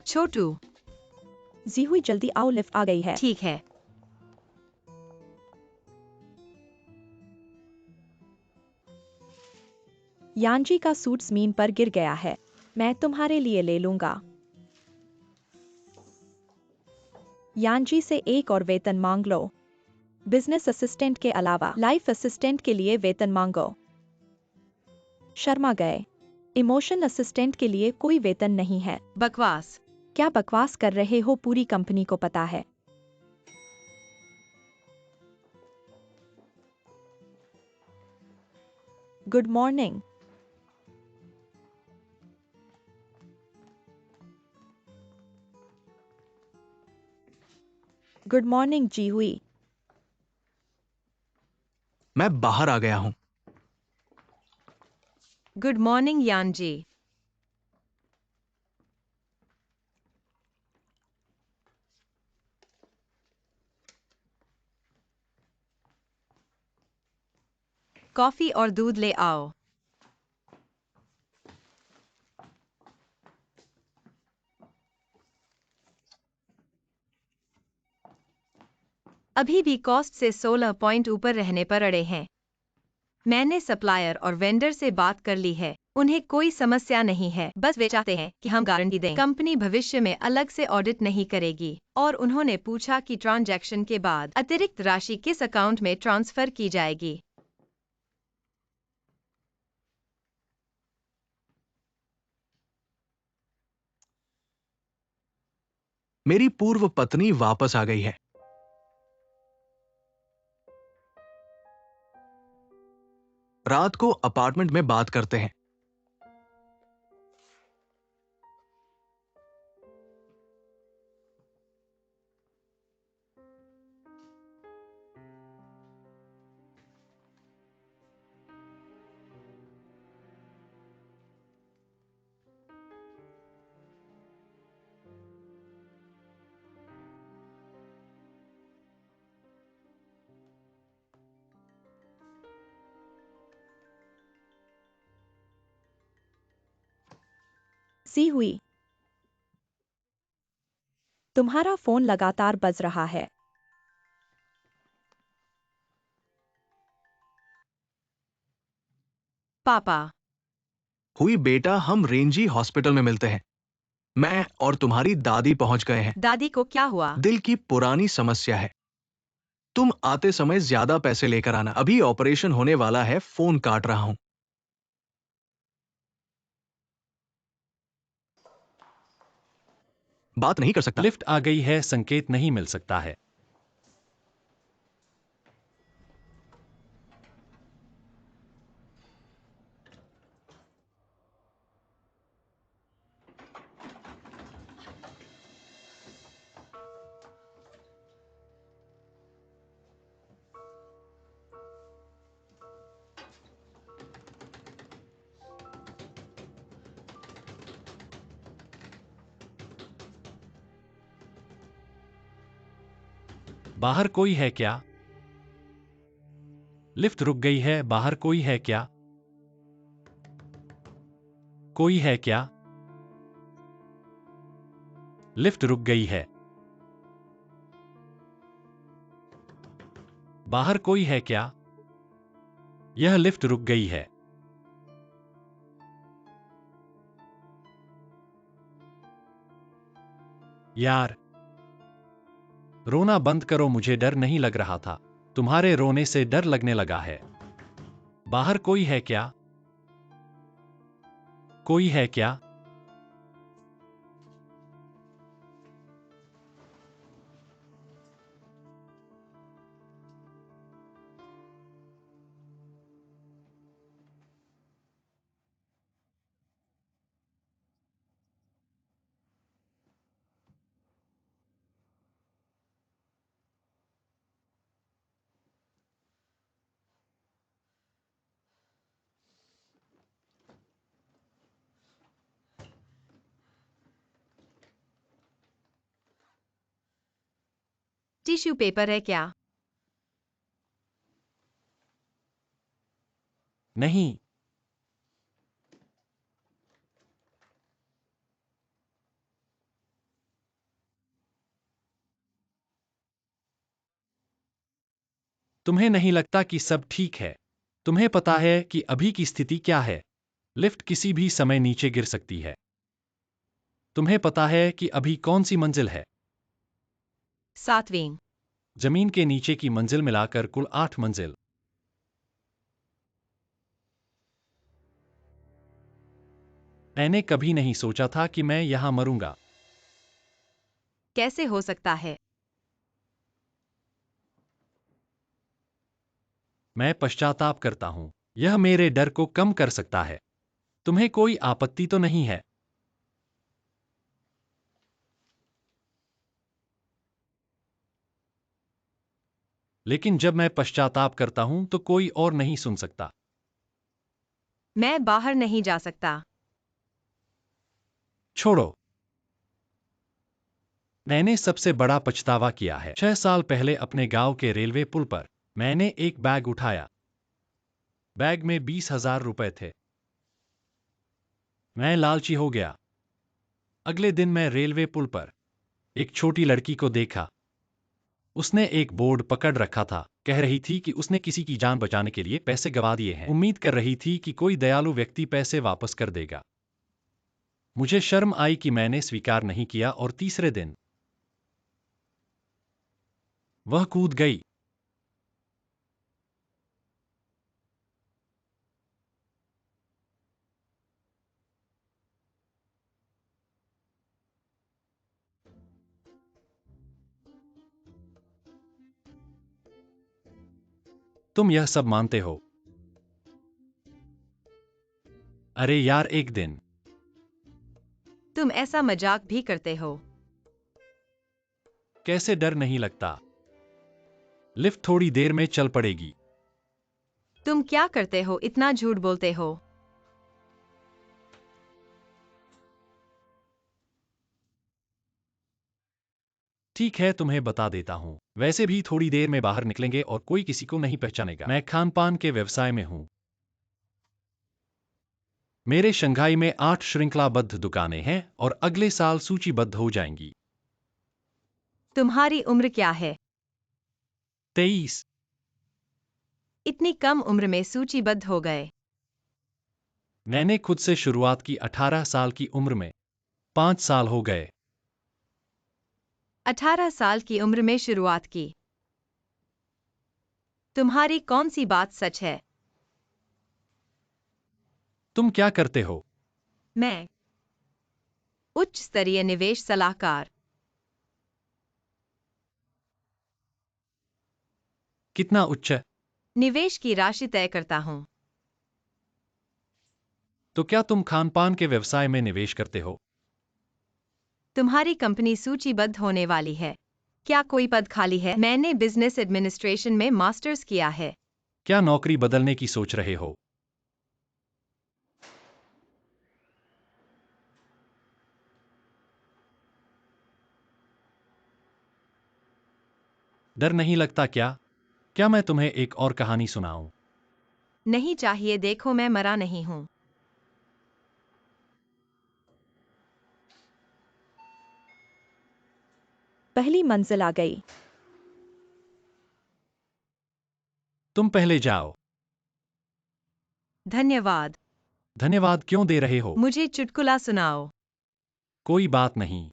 छोटू। जी हुई, जल्दी आओ, लिफ्ट आ गई है। ठीक है। यानजी का सूट जमीन पर गिर गया है। मैं तुम्हारे लिए ले लूंगा। यानजी से एक और वेतन मांग लो। बिजनेस असिस्टेंट के अलावा लाइफ असिस्टेंट के लिए वेतन मांगो। शर्मा गए। इमोशन असिस्टेंट के लिए कोई वेतन नहीं है। बकवास। क्या बकवास कर रहे हो, पूरी कंपनी को पता है। Good morning. गुड मॉर्निंग जी हुई। मैं बाहर आ गया हूं। Good morning यानजी। कॉफी और दूध ले आओ। अभी भी कॉस्ट से 16 पॉइंट ऊपर रहने पर अड़े हैं। मैंने सप्लायर और वेंडर से बात कर ली है, उन्हें कोई समस्या नहीं है, बस वे चाहते हैं कि हम गारंटी दें कंपनी भविष्य में अलग से ऑडिट नहीं करेगी। और उन्होंने पूछा कि ट्रांजैक्शन के बाद अतिरिक्त राशि किस अकाउंट में ट्रांसफर की जाएगी। मेरी पूर्व पत्नी वापस आ गई है। रात को अपार्टमेंट में बात करते हैं। सी हुई। तुम्हारा फोन लगातार बज रहा है। पापा। हुई बेटा, हम रेंजी हॉस्पिटल में मिलते हैं। मैं और तुम्हारी दादी पहुंच गए हैं। दादी को क्या हुआ? दिल की पुरानी समस्या है। तुम आते समय ज्यादा पैसे लेकर आना, अभी ऑपरेशन होने वाला है। फोन काट रहा हूं। बात नहीं कर सकता। लिफ्ट आ गई है, संकेत नहीं मिल सकता है। बाहर कोई है क्या? लिफ्ट रुक गई है, बाहर कोई है क्या? कोई है क्या? लिफ्ट रुक गई है। बाहर कोई है क्या? यह लिफ्ट रुक गई है। यार, रोना बंद करो, मुझे डर नहीं लग रहा था। तुम्हारे रोने से डर लगने लगा है। बाहर कोई है क्या? कोई है क्या? टिश्यू पेपर है क्या? नहीं। तुम्हें नहीं लगता कि सब ठीक है? तुम्हें पता है कि अभी की स्थिति क्या है? लिफ्ट किसी भी समय नीचे गिर सकती है। तुम्हें पता है कि अभी कौन सी मंजिल है? 7वीं। जमीन के नीचे की मंजिल मिलाकर कुल 8 मंजिल। मैंने कभी नहीं सोचा था कि मैं यहां मरूंगा। कैसे हो सकता है? मैं पश्चाताप करता हूं। यह मेरे डर को कम कर सकता है। तुम्हें कोई आपत्ति तो नहीं है? लेकिन जब मैं पश्चाताप करता हूं तो कोई और नहीं सुन सकता। मैं बाहर नहीं जा सकता। छोड़ो। मैंने सबसे बड़ा पछतावा किया है। 6 साल पहले अपने गांव के रेलवे पुल पर मैंने एक बैग उठाया। बैग में 20,000 रुपए थे। मैं लालची हो गया। अगले दिन मैं रेलवे पुल पर एक छोटी लड़की को देखा। उसने एक बोर्ड पकड़ रखा था। कह रही थी कि उसने किसी की जान बचाने के लिए पैसे गंवा दिए हैं। उम्मीद कर रही थी कि कोई दयालु व्यक्ति पैसे वापस कर देगा। मुझे शर्म आई कि मैंने स्वीकार नहीं किया और तीसरे दिन वह कूद गई। तुम यह सब मानते हो? अरे यार, एक दिन तुम ऐसा मजाक भी करते हो? कैसे डर नहीं लगता? लिफ्ट थोड़ी देर में चल पड़ेगी। तुम क्या करते हो? इतना झूठ बोलते हो। ठीक है, तुम्हें बता देता हूं। वैसे भी थोड़ी देर में बाहर निकलेंगे और कोई किसी को नहीं पहचानेगा। मैं खान पान के व्यवसाय में हूं। मेरे शंघाई में 8 श्रृंखलाबद्ध दुकानें हैं और अगले साल सूचीबद्ध हो जाएंगी। तुम्हारी उम्र क्या है? 23। इतनी कम उम्र में सूचीबद्ध हो गए? मैंने खुद से शुरुआत की 18 साल की उम्र में। 5 साल हो गए। 18 साल की उम्र में शुरुआत की। तुम्हारी कौन सी बात सच है? तुम क्या करते हो? मैं उच्च स्तरीय निवेश सलाहकार। कितना उच्च? निवेश की राशि तय करता हूं। तो क्या तुम खान पान के व्यवसाय में निवेश करते हो? तुम्हारी कंपनी सूचीबद्ध होने वाली है। क्या कोई पद खाली है? मैंने बिजनेस एडमिनिस्ट्रेशन में मास्टर्स किया है। क्या नौकरी बदलने की सोच रहे हो? डर नहीं लगता क्या? क्या मैं तुम्हें एक और कहानी सुनाऊं? नहीं चाहिए, देखो मैं मरा नहीं हूं। पहली मंजिल आ गई। तुम पहले जाओ। धन्यवाद। धन्यवाद क्यों दे रहे हो? मुझे चुटकुला सुनाओ। कोई बात नहीं।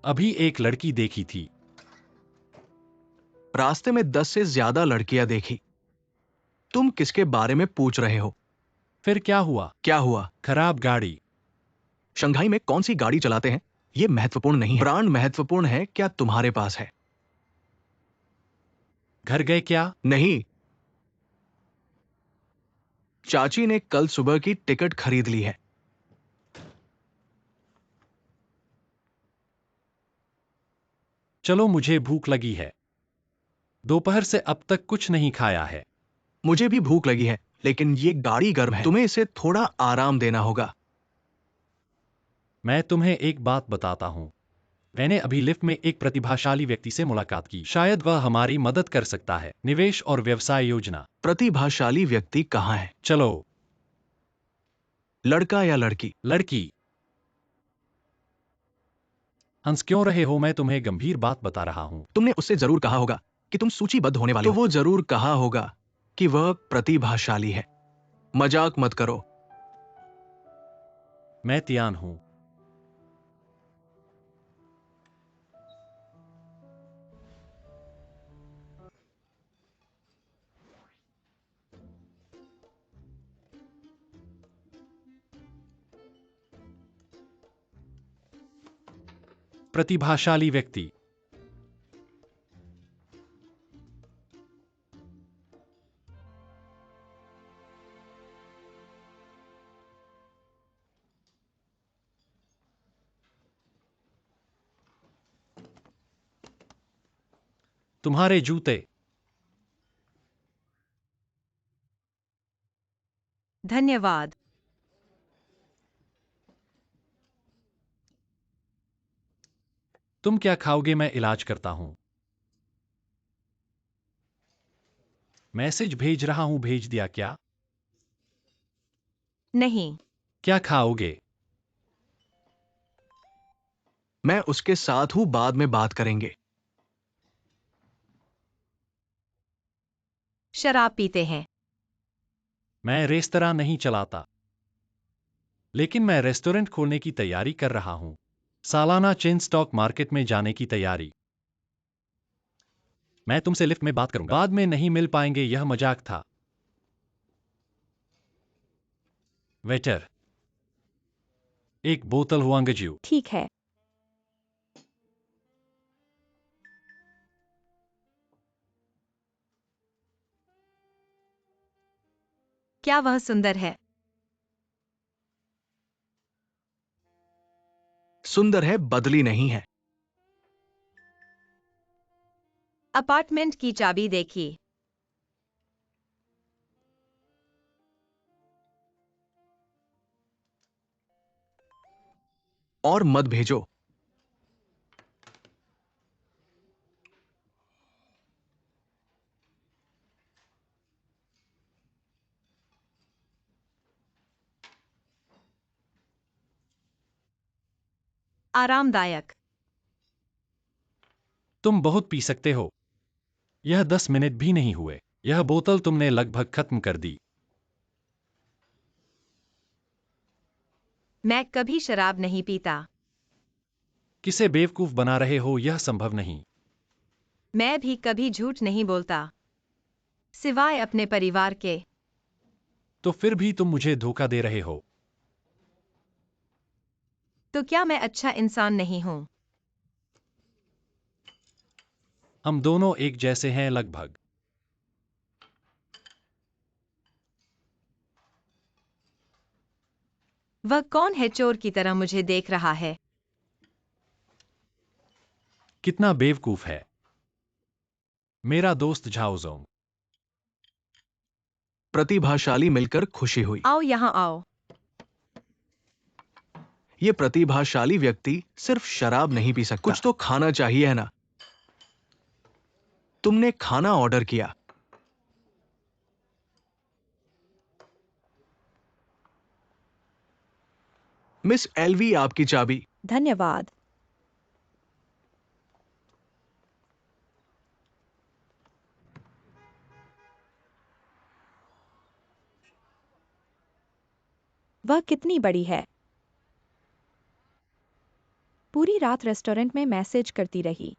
अभी एक लड़की देखी थी। रास्ते में 10 से ज्यादा लड़कियां देखी। तुम किसके बारे में पूछ रहे हो? फिर क्या हुआ? क्या हुआ? खराब गाड़ी। शंघाई में कौन सी गाड़ी चलाते हैं यह महत्वपूर्ण नहीं है। ब्रांड महत्वपूर्ण है, क्या तुम्हारे पास है? घर गए क्या? नहीं, चाची ने कल सुबह की टिकट खरीद ली है। चलो, मुझे भूख लगी है। दोपहर से अब तक कुछ नहीं खाया है। मुझे भी भूख लगी है, लेकिन ये गाड़ी गर्म है। तुम्हें इसे थोड़ा आराम देना होगा। मैं तुम्हें एक बात बताता हूँ। मैंने अभी लिफ्ट में एक प्रतिभाशाली व्यक्ति से मुलाकात की। शायद वह हमारी मदद कर सकता है। निवेश और व्यवसाय योजना। प्रतिभाशाली व्यक्ति कहाँ है? चलो। लड़का या लड़की? लड़की। हंस क्यों रहे हो? मैं तुम्हें गंभीर बात बता रहा हूँ। तुमने उससे जरूर कहा होगा कि तुम सूचीबद्ध होने वाले हो। तो वो जरूर कहा होगा कि वह प्रतिभाशाली है। मजाक मत करो। मैं तियान हूँ। प्रतिभाशाली व्यक्ति। तुम्हारे जूते। धन्यवाद। तुम क्या खाओगे? मैं इलाज करता हूँ। मैसेज भेज रहा हूँ। भेज दिया क्या? नहीं। क्या खाओगे? मैं उसके साथ हूं, बाद में बात करेंगे। शराब पीते हैं। मैं रेस्तरां नहीं चलाता, लेकिन मैं रेस्टोरेंट खोलने की तैयारी कर रहा हूँ। सालाना चेन स्टॉक मार्केट में जाने की तैयारी। मैं तुमसे लिफ्ट में बात करूंगा। बाद में नहीं मिल पाएंगे। यह मजाक था। वेटर, एक बोतल हुआंगज्यू। ठीक है। क्या वह सुंदर है? सुंदर है, बदली नहीं है। अपार्टमेंट की चाबी देखी। और मत भेजो। आरामदायक। तुम बहुत पी सकते हो। यह 10 मिनट भी नहीं हुए। यह बोतल तुमने लगभग खत्म कर दी। मैं कभी शराब नहीं पीता। किसे बेवकूफ बना रहे हो? यह संभव नहीं। मैं भी कभी झूठ नहीं बोलता, सिवाय अपने परिवार के। तो फिर भी तुम मुझे धोखा दे रहे हो। तो क्या मैं अच्छा इंसान नहीं हूं? हम दोनों एक जैसे हैं लगभग। वह कौन है चोर की तरह मुझे देख रहा है? कितना बेवकूफ है। मेरा दोस्त झाओजोंग। प्रतिभाशाली मिलकर खुशी हुई। आओ यहाँ आओ। ये प्रतिभाशाली व्यक्ति सिर्फ शराब नहीं पी सकता। कुछ तो खाना चाहिए है ना? तुमने खाना ऑर्डर किया। मिस एलवी, आपकी चाबी। धन्यवाद। वह कितनी बड़ी है? पूरी रात रेस्टोरेंट में मैसेज करती रही।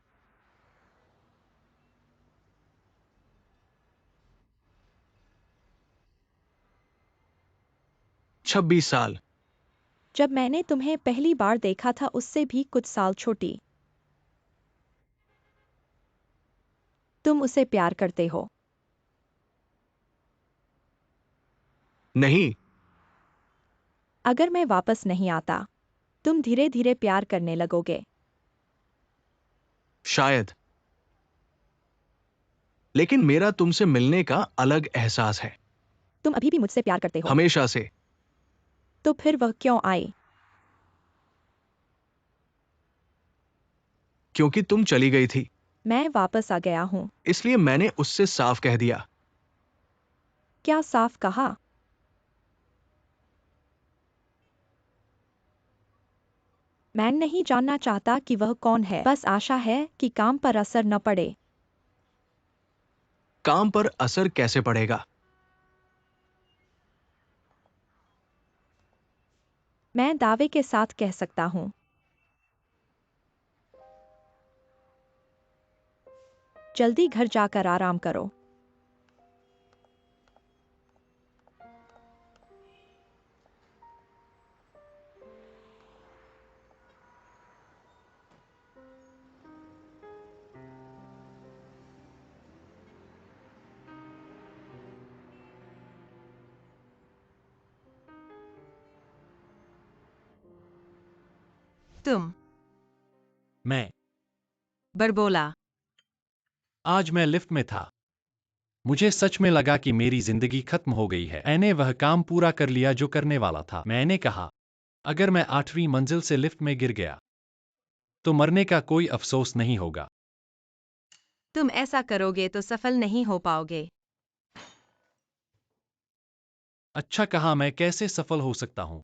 26 साल। जब मैंने तुम्हें पहली बार देखा था उससे भी कुछ साल छोटी। तुम उसे प्यार करते हो? नहीं। अगर मैं वापस नहीं आता, तुम धीरे धीरे प्यार करने लगोगे। शायद। लेकिन मेरा तुमसे मिलने का अलग एहसास है। तुम अभी भी मुझसे प्यार करते हो? हमेशा से। तो फिर वह क्यों आई? क्योंकि तुम चली गई थी, मैं वापस आ गया हूँ। इसलिए मैंने उससे साफ कह दिया। क्या साफ कहा? मैं नहीं जानना चाहता कि वह कौन है, बस आशा है कि काम पर असर न पड़े। काम पर असर कैसे पड़ेगा? मैं दावे के साथ कह सकता हूँ। जल्दी घर जाकर आराम करो। तुम मैं बरबोला। आज मैं लिफ्ट में था। मुझे सच में लगा कि मेरी जिंदगी खत्म हो गई है। मैंने वह काम पूरा कर लिया जो करने वाला था। मैंने कहा, अगर मैं 8वीं मंजिल से लिफ्ट में गिर गया तो मरने का कोई अफसोस नहीं होगा। तुम ऐसा करोगे तो सफल नहीं हो पाओगे। अच्छा, कहा मैं कैसे सफल हो सकता हूँ?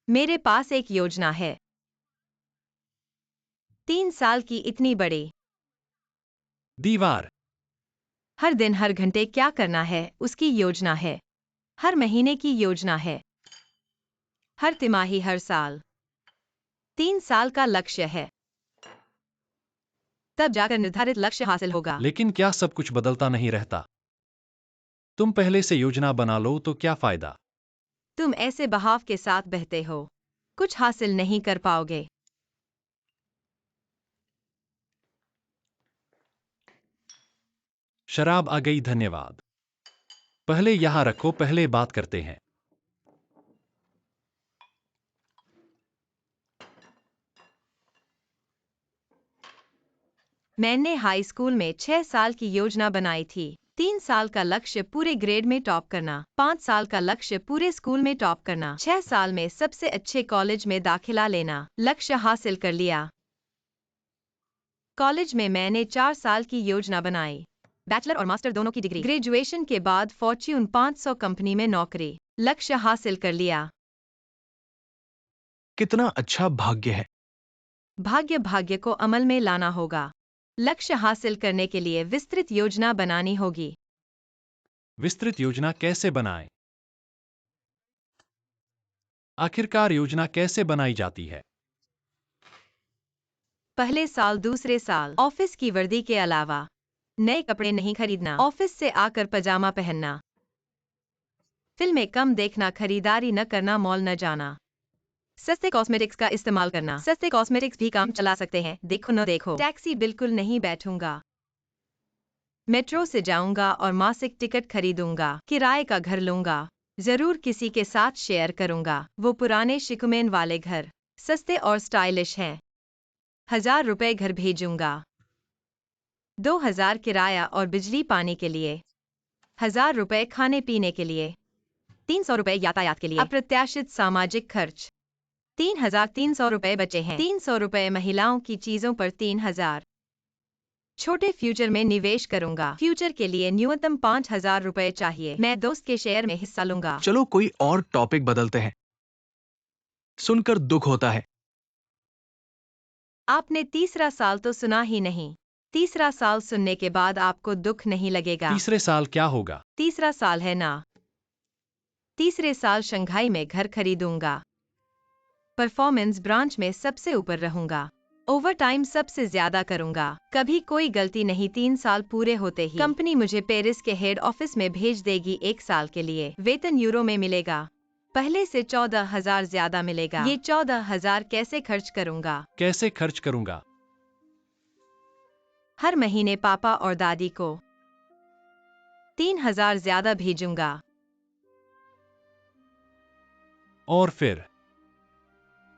मेरे पास एक योजना है। 3 साल की इतनी बड़ी। दीवार। हर दिन हर घंटे क्या करना है उसकी योजना है। हर महीने की योजना है। हर तिमाही, हर साल। 3 साल का लक्ष्य है। तब जाकर निर्धारित लक्ष्य हासिल होगा। लेकिन क्या सब कुछ बदलता नहीं रहता? तुम पहले से योजना बना लो तो क्या फायदा? तुम ऐसे बहाव के साथ बहते हो, कुछ हासिल नहीं कर पाओगे। शराब आ गई, धन्यवाद। पहले यहां रखो, पहले बात करते हैं। मैंने हाई स्कूल में 6 साल की योजना बनाई थी। 3 साल का लक्ष्य पूरे ग्रेड में टॉप करना, 5 साल का लक्ष्य पूरे स्कूल में टॉप करना, 6 साल में सबसे अच्छे कॉलेज में दाखिला लेना। लक्ष्य हासिल कर लिया। कॉलेज में मैंने 4 साल की योजना बनाई। बैचलर और मास्टर दोनों की डिग्री। ग्रेजुएशन के बाद फॉर्च्यून 500 कंपनी में नौकरी। लक्ष्य हासिल कर लिया। कितना अच्छा भाग्य है। भाग्य को अमल में लाना होगा। लक्ष्य हासिल करने के लिए विस्तृत योजना बनानी होगी। विस्तृत योजना कैसे बनाएं? आखिरकार योजना कैसे बनाई जाती है? पहले साल, दूसरे साल ऑफिस की वर्दी के अलावा नए कपड़े नहीं खरीदना। ऑफिस से आकर पजामा पहनना। फिल्में कम देखना, खरीदारी न करना, मॉल न जाना। सस्ते कॉस्मेटिक्स का इस्तेमाल करना। सस्ते कॉस्मेटिक्स भी काम चला सकते हैं, देखो न देखो। टैक्सी बिल्कुल नहीं बैठूंगा। मेट्रो से जाऊंगा और मासिक टिकट खरीदूंगा। किराए का घर लूंगा। जरूर किसी के साथ शेयर करूंगा। वो पुराने शिकुमेन वाले घर, सस्ते और स्टाइलिश हैं। 1000 रुपए घर भेजूंगा। 2000 किराया और बिजली पानी के लिए। 1000 रुपए खाने पीने के लिए। 300 रुपए यातायात के लिए। अप्रत्याशित सामाजिक खर्च 3300 रुपए बचे हैं। 300 रुपए महिलाओं की चीजों पर। 3000 छोटे फ्यूचर में निवेश करूंगा। फ्यूचर के लिए न्यूनतम 5000 रुपए चाहिए। मैं दोस्त के शेयर में हिस्सा लूंगा। चलो कोई और टॉपिक बदलते हैं। सुनकर दुख होता है। आपने तीसरा साल तो सुना ही नहीं। तीसरा साल सुनने के बाद आपको दुख नहीं लगेगा। तीसरे साल क्या होगा? तीसरा साल है ना। तीसरे साल शंघाई में घर खरीदूंगा। परफॉर्मेंस ब्रांच में सबसे ऊपर रहूंगा। ओवर टाइम सबसे ज्यादा करूंगा। कभी कोई गलती नहीं। 3 साल पूरे होते ही कंपनी मुझे पेरिस के हेड ऑफिस में भेज देगी। 1 साल के लिए वेतन यूरो में मिलेगा। पहले से 14,000 ज्यादा मिलेगा। ये 14,000 कैसे खर्च करूंगा? कैसे खर्च करूंगा? हर महीने पापा और दादी को 3,000 ज्यादा भेजूंगा। और फिर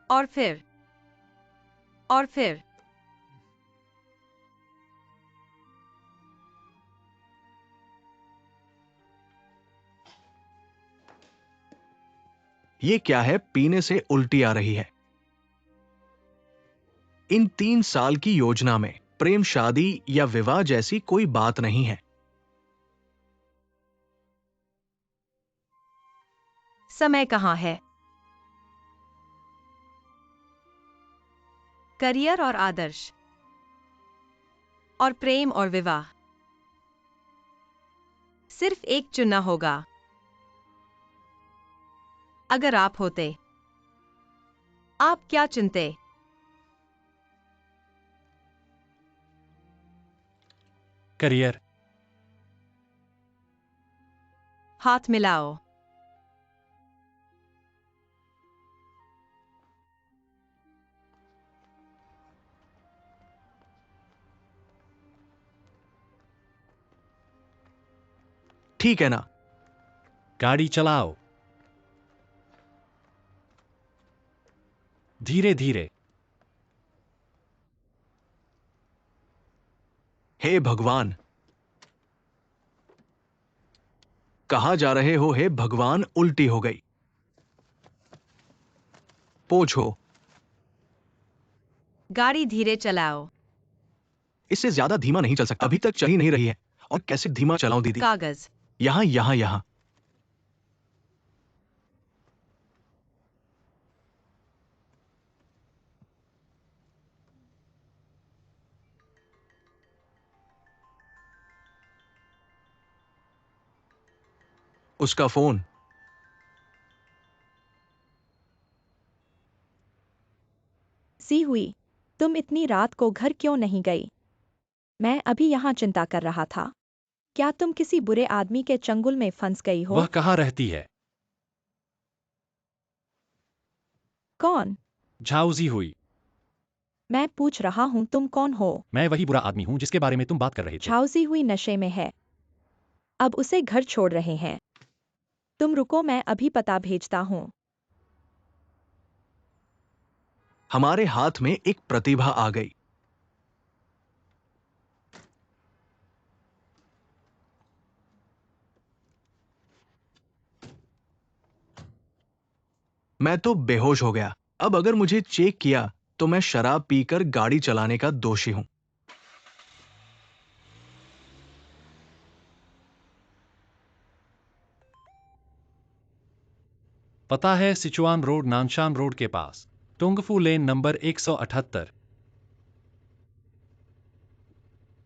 और फिर और फिर ये क्या है? पीने से उल्टी आ रही है। इन 3 साल की योजना में प्रेम, शादी या विवाह जैसी कोई बात नहीं है। समय कहाँ है? करियर और आदर्श और प्रेम और विवाह। सिर्फ एक चुनना होगा। अगर आप होते, आप क्या चुनते? करियर। हाथ मिलाओ। ठीक है ना? गाड़ी चलाओ। धीरे धीरे। हे भगवान! कहाँ जा रहे हो? हे भगवान! उल्टी हो गई। पोछो। गाड़ी धीरे चलाओ। इससे ज्यादा धीमा नहीं चल सकता। अभी तक चल ही नहीं रही है और कैसे धीमा चलाऊं दीदी? कागज। यहां यहां यहां। उसका फोन। सी हुई, तुम इतनी रात को घर क्यों नहीं गई? मैं अभी यहाँ चिंता कर रहा था। क्या तुम किसी बुरे आदमी के चंगुल में फंस गई हो? वह कहाँ रहती है? कौन? झाउजी हुई। मैं पूछ रहा हूँ तुम कौन हो? मैं वही बुरा आदमी हूँ जिसके बारे में तुम बात कर रहे थे। झाउसी हुई नशे में है। अब उसे घर छोड़ रहे हैं। तुम रुको, मैं अभी पता भेजता हूँ। हमारे हाथ में एक प्रतिभा आ गई। मैं तो बेहोश हो गया। अब अगर मुझे चेक किया तो मैं शराब पीकर गाड़ी चलाने का दोषी हूं। पता है, सिचुआन रोड, नानशान रोड के पास, टोंगफू लेन नंबर 178।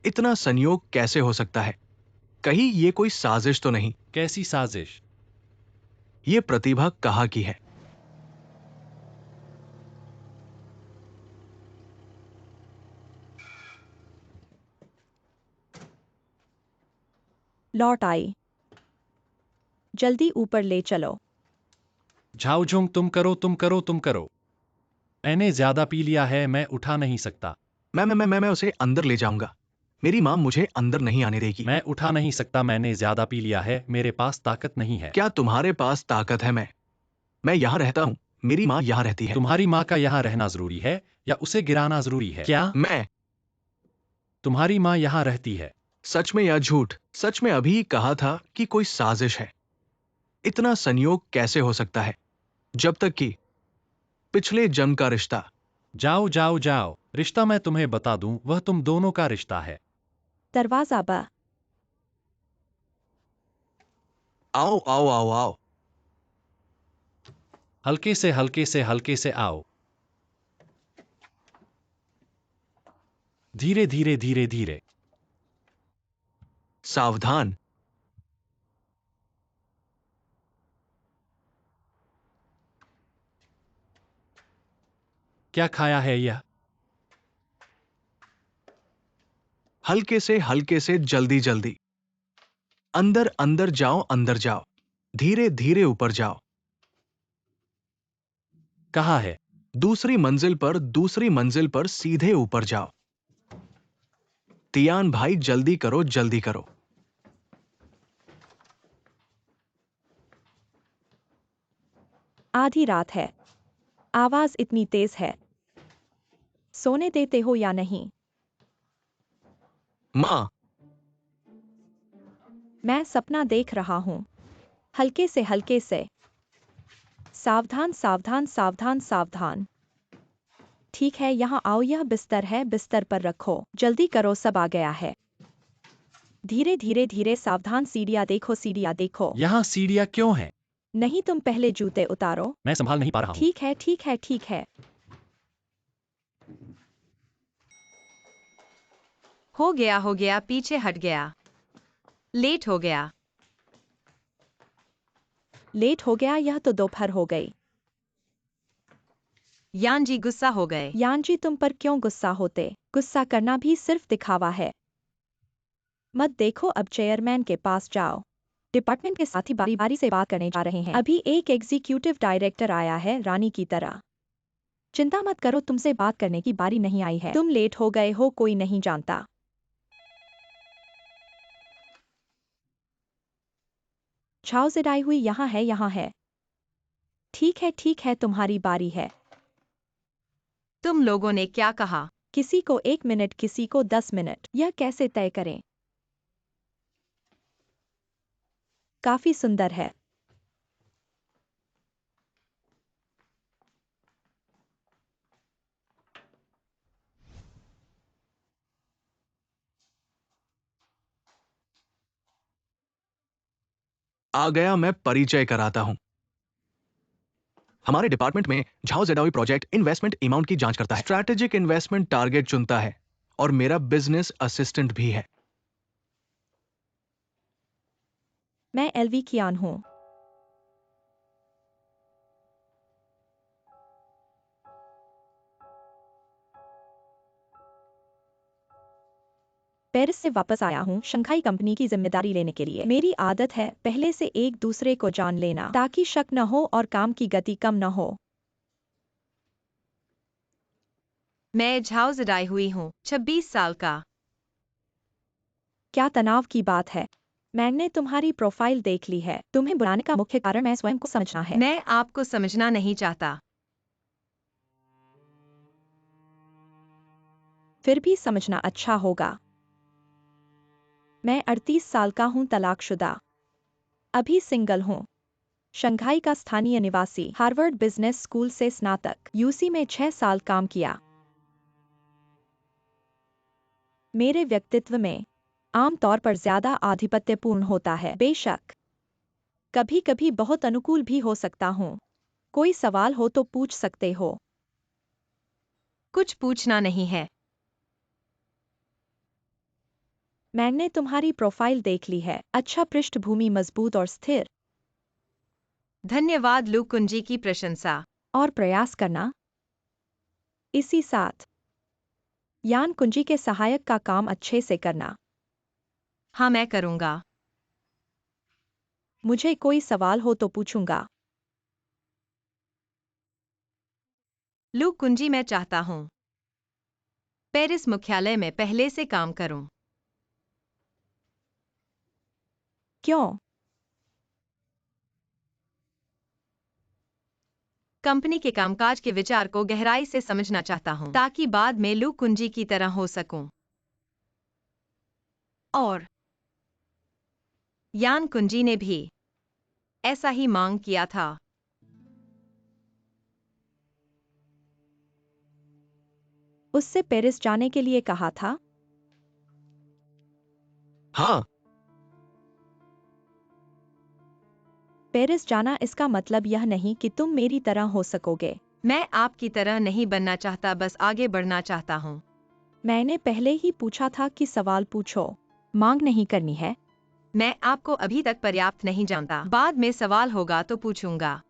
इतना संयोग कैसे हो सकता है? कहीं ये कोई साजिश तो नहीं? कैसी साजिश? ये प्रतिभा कहाँ की है? लौट आई। जल्दी ऊपर ले चलो। झाउझुंग, तुम करो तुम करो तुम करो। मैंने ज्यादा पी लिया है, मैं उठा नहीं सकता। मैं उसे अंदर ले जाऊंगा। मेरी मां मुझे अंदर नहीं आने देगी। मैं उठा नहीं सकता, मैंने ज्यादा पी लिया है, मेरे पास ताकत नहीं है। क्या तुम्हारे पास ताकत है? मैं यहां रहता हूं। मेरी मां यहां रहती है। तुम्हारी माँ का यहाँ रहना जरूरी है या उसे गिराना जरूरी है? क्या मैं तुम्हारी माँ यहाँ रहती है? सच में या झूठ? सच में अभी कहा था कि कोई साजिश है। इतना संयोग कैसे हो सकता है? जब तक कि पिछले जन्म का रिश्ता। जाओ जाओ जाओ, रिश्ता मैं तुम्हें बता दूं, वह तुम दोनों का रिश्ता है। दरवाजा बा। आओ आओ आओ आओ। हल्के से हल्के से हल्के से आओ। धीरे धीरे धीरे धीरे। सावधान। क्या खाया है यह? हल्के से जल्दी जल्दी। अंदर अंदर जाओ, अंदर जाओ। धीरे धीरे ऊपर जाओ। कहाँ है? दूसरी मंजिल पर सीधे ऊपर जाओ। तियान भाई, जल्दी करो, जल्दी करो। आधी रात है। आवाज इतनी तेज है। सोने देते हो या नहीं? माँ, मैं सपना देख रहा हूँ। हल्के से हल्के से। सावधान सावधान सावधान सावधान। ठीक है, यहाँ आओ, यह बिस्तर है, बिस्तर पर रखो। जल्दी करो, सब आ गया है। धीरे धीरे धीरे, सावधान, सीढ़ियाँ देखो, सीढ़ियाँ देखो। यहाँ सीढ़ियाँ क्यों हैं? नहीं, तुम पहले जूते उतारो। मैं संभाल नहीं पा रहा हूँ। ठीक है ठीक है ठीक है। हो गया, पीछे हट गया। लेट हो गया। लेट हो गया, यह तो दोपहर हो गई। यान जी गुस्सा हो गए। यान जी, तुम पर क्यों गुस्सा होते? गुस्सा करना भी सिर्फ दिखावा है। मत देखो, अब चेयरमैन के पास जाओ। डिपार्टमेंट के साथी बारी बारी से बात करने जा रहे हैं। अभी एक एग्जीक्यूटिव डायरेक्टर आया है, रानी की तरह। चिंता मत करो, तुमसे बात करने की बारी नहीं आई है। तुम लेट हो गए हो, कोई नहीं जानता। छाव जिराई हुई, यहाँ है, यहाँ है। ठीक है, तुम्हारी बारी है। तुम लोगों ने क्या कहा? किसी को 1 मिनट, किसी को 10 मिनट। यह कैसे तय करें? काफी सुंदर है। आ गया, मैं परिचय कराता हूं। हमारे डिपार्टमेंट में झाओ जेडावी प्रोजेक्ट इन्वेस्टमेंट अमाउंट की जांच करता है, स्ट्रैटेजिक इन्वेस्टमेंट टारगेट चुनता है और मेरा बिजनेस असिस्टेंट भी है। मैं एलवी कियान हूँ। पेरिस से वापस आया हूँ शंघाई कंपनी की जिम्मेदारी लेने के लिए। मेरी आदत है पहले से एक दूसरे को जान लेना, ताकि शक न हो और काम की गति कम न हो। मैं झाओ जिराई हुई हूँ, 26 साल का। क्या तनाव की बात है? मैंने तुम्हारी प्रोफाइल देख ली है। तुम्हें बुलाने का मुख्य कारण मैं स्वयं को समझना है। मैं आपको समझना नहीं चाहता। फिर भी समझना अच्छा होगा। मैं 38 साल का हूँ, तलाकशुदा। अभी सिंगल हूँ। शंघाई का स्थानीय निवासी, हार्वर्ड बिजनेस स्कूल से स्नातक, यूसी में 6 साल काम किया। मेरे व्यक्तित्व में आमतौर पर ज्यादा आधिपत्यपूर्ण होता है, बेशक कभी कभी बहुत अनुकूल भी हो सकता हूँ। कोई सवाल हो तो पूछ सकते हो। कुछ पूछना नहीं है। मैंने तुम्हारी प्रोफाइल देख ली है। अच्छा, पृष्ठभूमि मजबूत और स्थिर। धन्यवाद लू कुंजी की प्रशंसा। और प्रयास करना। इसी साथ यान कुंजी के सहायक का काम अच्छे से करना। हाँ, मैं करूँगा। मुझे कोई सवाल हो तो पूछूंगा। लू कुंजी, मैं चाहता हूँ पेरिस मुख्यालय में पहले से काम करूँ। क्यों? कंपनी के कामकाज के विचार को गहराई से समझना चाहता हूँ, ताकि बाद में लू कुंजी की तरह हो सकूं। और यान कुंजी ने भी ऐसा ही मांग किया था। उससे पेरिस जाने के लिए कहा था? हाँ, पेरिस जाना, इसका मतलब यह नहीं कि तुम मेरी तरह हो सकोगे। मैं आपकी तरह नहीं बनना चाहता, बस आगे बढ़ना चाहता हूँ। मैंने पहले ही पूछा था कि सवाल पूछो, मांग नहीं करनी है। मैं आपको अभी तक पर्याप्त नहीं जानता, बाद में सवाल होगा तो पूछूंगा।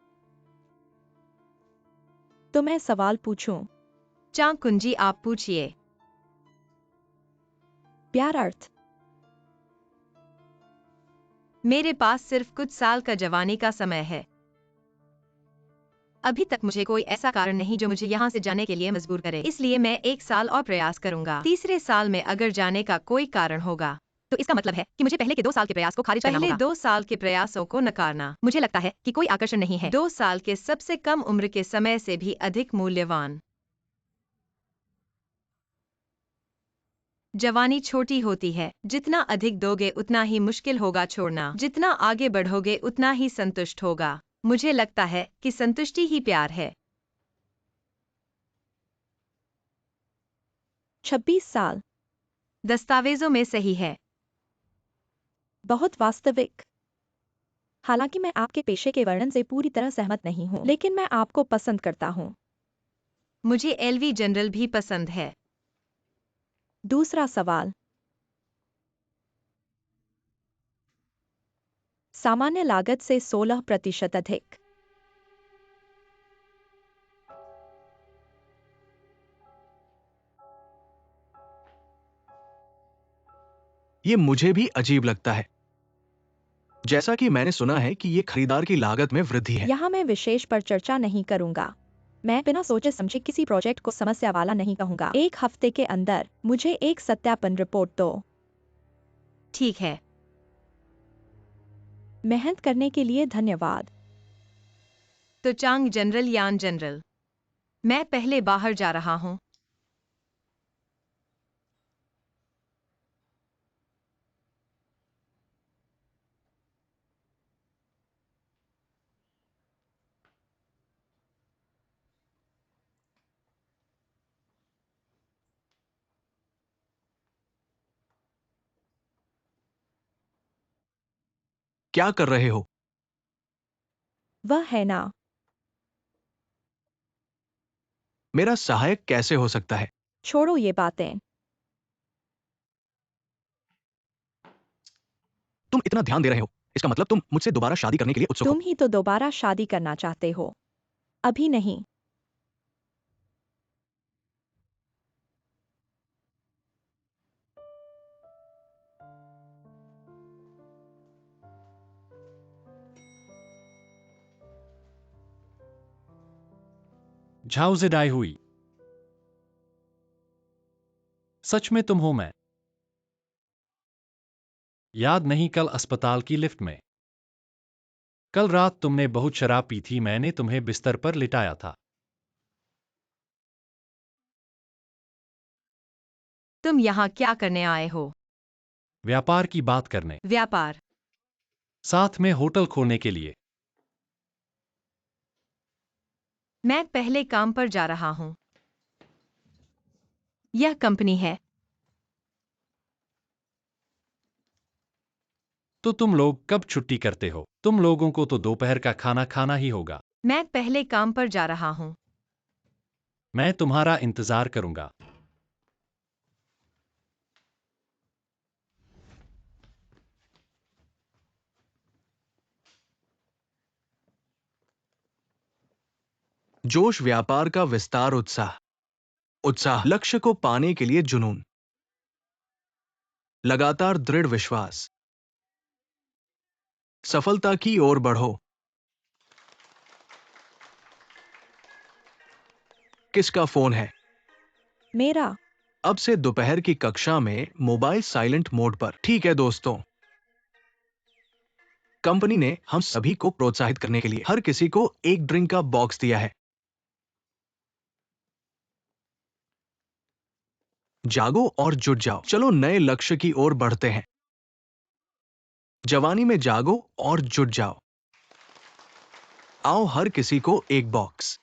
तो मैं सवाल पूछूं? चांग कुंजी, आप पूछिए। प्यार अर्थ। मेरे पास सिर्फ कुछ साल का जवानी का समय है। अभी तक मुझे कोई ऐसा कारण नहीं जो मुझे यहाँ से जाने के लिए मजबूर करे, इसलिए मैं 1 साल और प्रयास करूंगा। तीसरे साल में अगर जाने का कोई कारण होगा तो इसका मतलब है कि मुझे पहले के 2 साल के प्रयास को खारिज करना होगा। पहले 2 साल के प्रयासों को नकारना मुझे लगता है कि कोई आकर्षण नहीं है। 2 साल के सबसे कम उम्र के समय से भी अधिक मूल्यवान। जवानी छोटी होती है, जितना अधिक दोगे उतना ही मुश्किल होगा छोड़ना, जितना आगे बढ़ोगे उतना ही संतुष्ट होगा। मुझे लगता है कि संतुष्टि ही प्यार है। 26 साल। दस्तावेजों में सही है। बहुत वास्तविक। हालांकि मैं आपके पेशे के वर्णन से पूरी तरह सहमत नहीं हूं, लेकिन मैं आपको पसंद करता हूं। मुझे एलवी जनरल भी पसंद है। दूसरा सवाल। सामान्य लागत से 16% अधिक। ये मुझे भी अजीब लगता है। जैसा कि मैंने सुना है कि ये खरीदार की लागत में वृद्धि है। यहाँ मैं विशेष पर चर्चा नहीं करूंगा। मैं बिना सोचे समझे किसी प्रोजेक्ट को समस्या वाला नहीं कहूंगा। 1 हफ्ते के अंदर मुझे एक सत्यापन रिपोर्ट दो। ठीक है। मेहनत करने के लिए धन्यवाद। तो चांग जनरल यान जनरल, मैं पहले बाहर जा रहा हूं। क्या कर रहे हो? वह है ना। मेरा सहायक कैसे हो सकता है? छोड़ो ये बातें। तुम इतना ध्यान दे रहे हो, इसका मतलब तुम मुझसे दोबारा शादी करने के लिए उत्सुक हो। तुम ही तो दोबारा शादी करना चाहते हो। अभी नहीं। झाउजेडाई हुई। सच में तुम हो? मैं याद नहीं, कल अस्पताल की लिफ्ट में। कल रात तुमने बहुत शराब पी थी, मैंने तुम्हें बिस्तर पर लिटाया था। तुम यहाँ क्या करने आए हो? व्यापार की बात करने। व्यापार? साथ में होटल खोलने के लिए। मैं पहले काम पर जा रहा हूं। यह कंपनी है। तो तुम लोग कब छुट्टी करते हो? तुम लोगों को तो दोपहर का खाना खाना ही होगा। मैं पहले काम पर जा रहा हूं। मैं तुम्हारा इंतजार करूंगा। जोश, व्यापार का विस्तार, उत्साह। उत्साह, लक्ष्य को पाने के लिए जुनून, लगातार दृढ़ विश्वास, सफलता की ओर बढ़ो। किसका फोन है? मेरा। अब से दोपहर की कक्षा में मोबाइल साइलेंट मोड पर। ठीक है दोस्तों, कंपनी ने हम सभी को प्रोत्साहित करने के लिए हर किसी को एक ड्रिंक का बॉक्स दिया है। जागो और जुट जाओ। चलो नए लक्ष्य की ओर बढ़ते हैं। जवानी में जागो और जुट जाओ। आओ हर किसी को एक बॉक्स।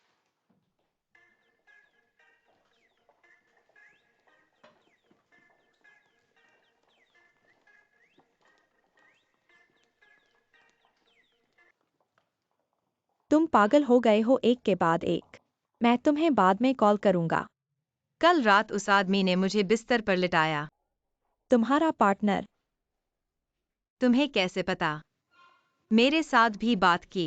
तुम पागल हो गए हो, एक के बाद एक। मैं तुम्हें बाद में कॉल करूंगा। कल रात उस आदमी ने मुझे बिस्तर पर लिटाया। तुम्हारा पार्टनर। तुम्हें कैसे पता? मेरे साथ भी बात की।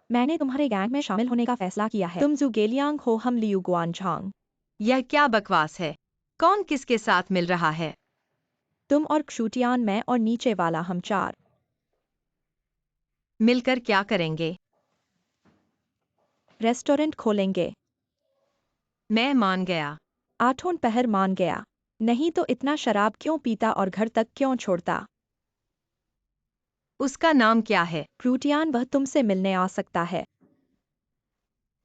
मैंने तुम्हारे गैंग में शामिल होने का फैसला किया है। तुम जुगेलियांग हो, हम लियू गुआनझांग। यह क्या बकवास है? कौन किसके साथ मिल रहा है? तुम और क्षुटियान, मैं और नीचे वाला हम 4। मिलकर क्या करेंगे? रेस्टोरेंट खोलेंगे। मैं मान गया। 8 पहर मान गया। नहीं तो इतना शराब क्यों पीता और घर तक क्यों छोड़ता? उसका नाम क्या है? प्रूटियान, वह तुमसे मिलने आ सकता है।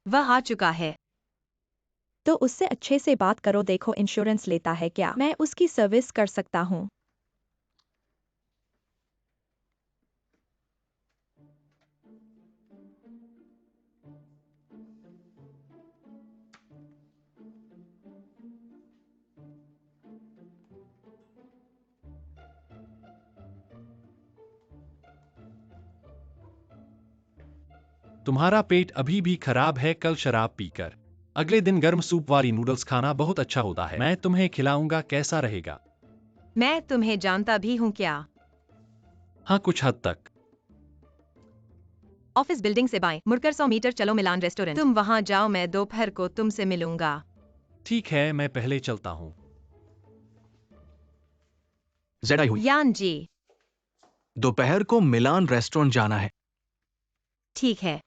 वह आ चुका है। तो उससे अच्छे से बात करो, देखो इंश्योरेंस लेता है क्या, मैं उसकी सर्विस कर सकता हूँ। तुम्हारा पेट अभी भी खराब है कल शराब पीकर। अगले दिन गर्म सूप वाली नूडल्स खाना बहुत अच्छा होता है, मैं तुम्हें खिलाऊंगा, कैसा रहेगा? मैं तुम्हें जानता भी हूँ क्या? हाँ, कुछ हद तक। ऑफिस बिल्डिंग से बाएं मुड़कर 100 मीटर चलो, मिलान रेस्टोरेंट। तुम वहां जाओ, मैं दोपहर को तुमसे मिलूंगा। ठीक है, मैं पहले चलता हूँ। जेड आई हुई। यान जी। दोपहर को मिलान रेस्टोरेंट जाना है। ठीक है।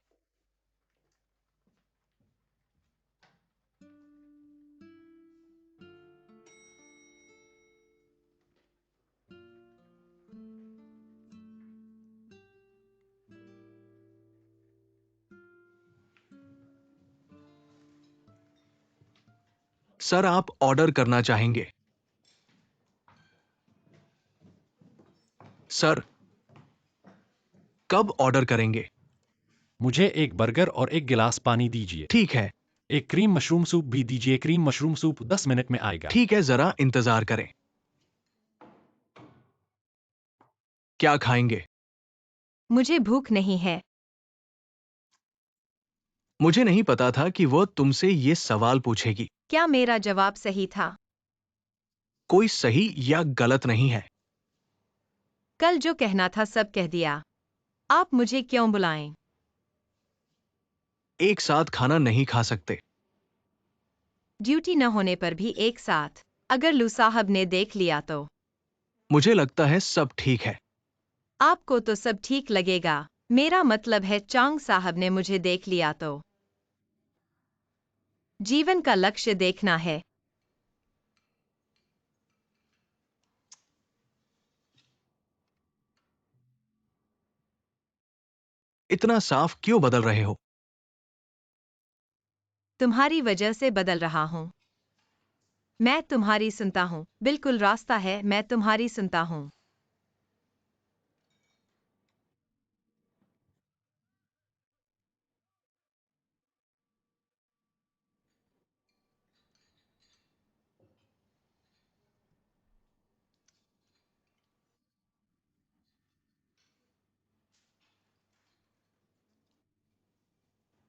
सर, आप ऑर्डर करना चाहेंगे? सर, कब ऑर्डर करेंगे? मुझे एक बर्गर और एक गिलास पानी दीजिए। ठीक है। एक क्रीम मशरूम सूप भी दीजिए। क्रीम मशरूम सूप 10 मिनट में आएगा। ठीक है, जरा इंतजार करें। क्या खाएंगे? मुझे भूख नहीं है। मुझे नहीं पता था कि वो तुमसे ये सवाल पूछेगी। क्या मेरा जवाब सही था? कोई सही या गलत नहीं है। कल जो कहना था सब कह दिया। आप मुझे क्यों बुलाएं? एक साथ खाना नहीं खा सकते। ड्यूटी न होने पर भी एक साथ। अगर लू साहब ने देख लिया तो? मुझे लगता है सब ठीक है। आपको तो सब ठीक लगेगा। मेरा मतलब है चांग साहब ने मुझे देख लिया तो? जीवन का लक्ष्य देखना है। इतना साफ क्यों बदल रहे हो? तुम्हारी वजह से बदल रहा हूँ। मैं तुम्हारी सुनता हूँ, बिल्कुल रास्ता है, मैं तुम्हारी सुनता हूँ।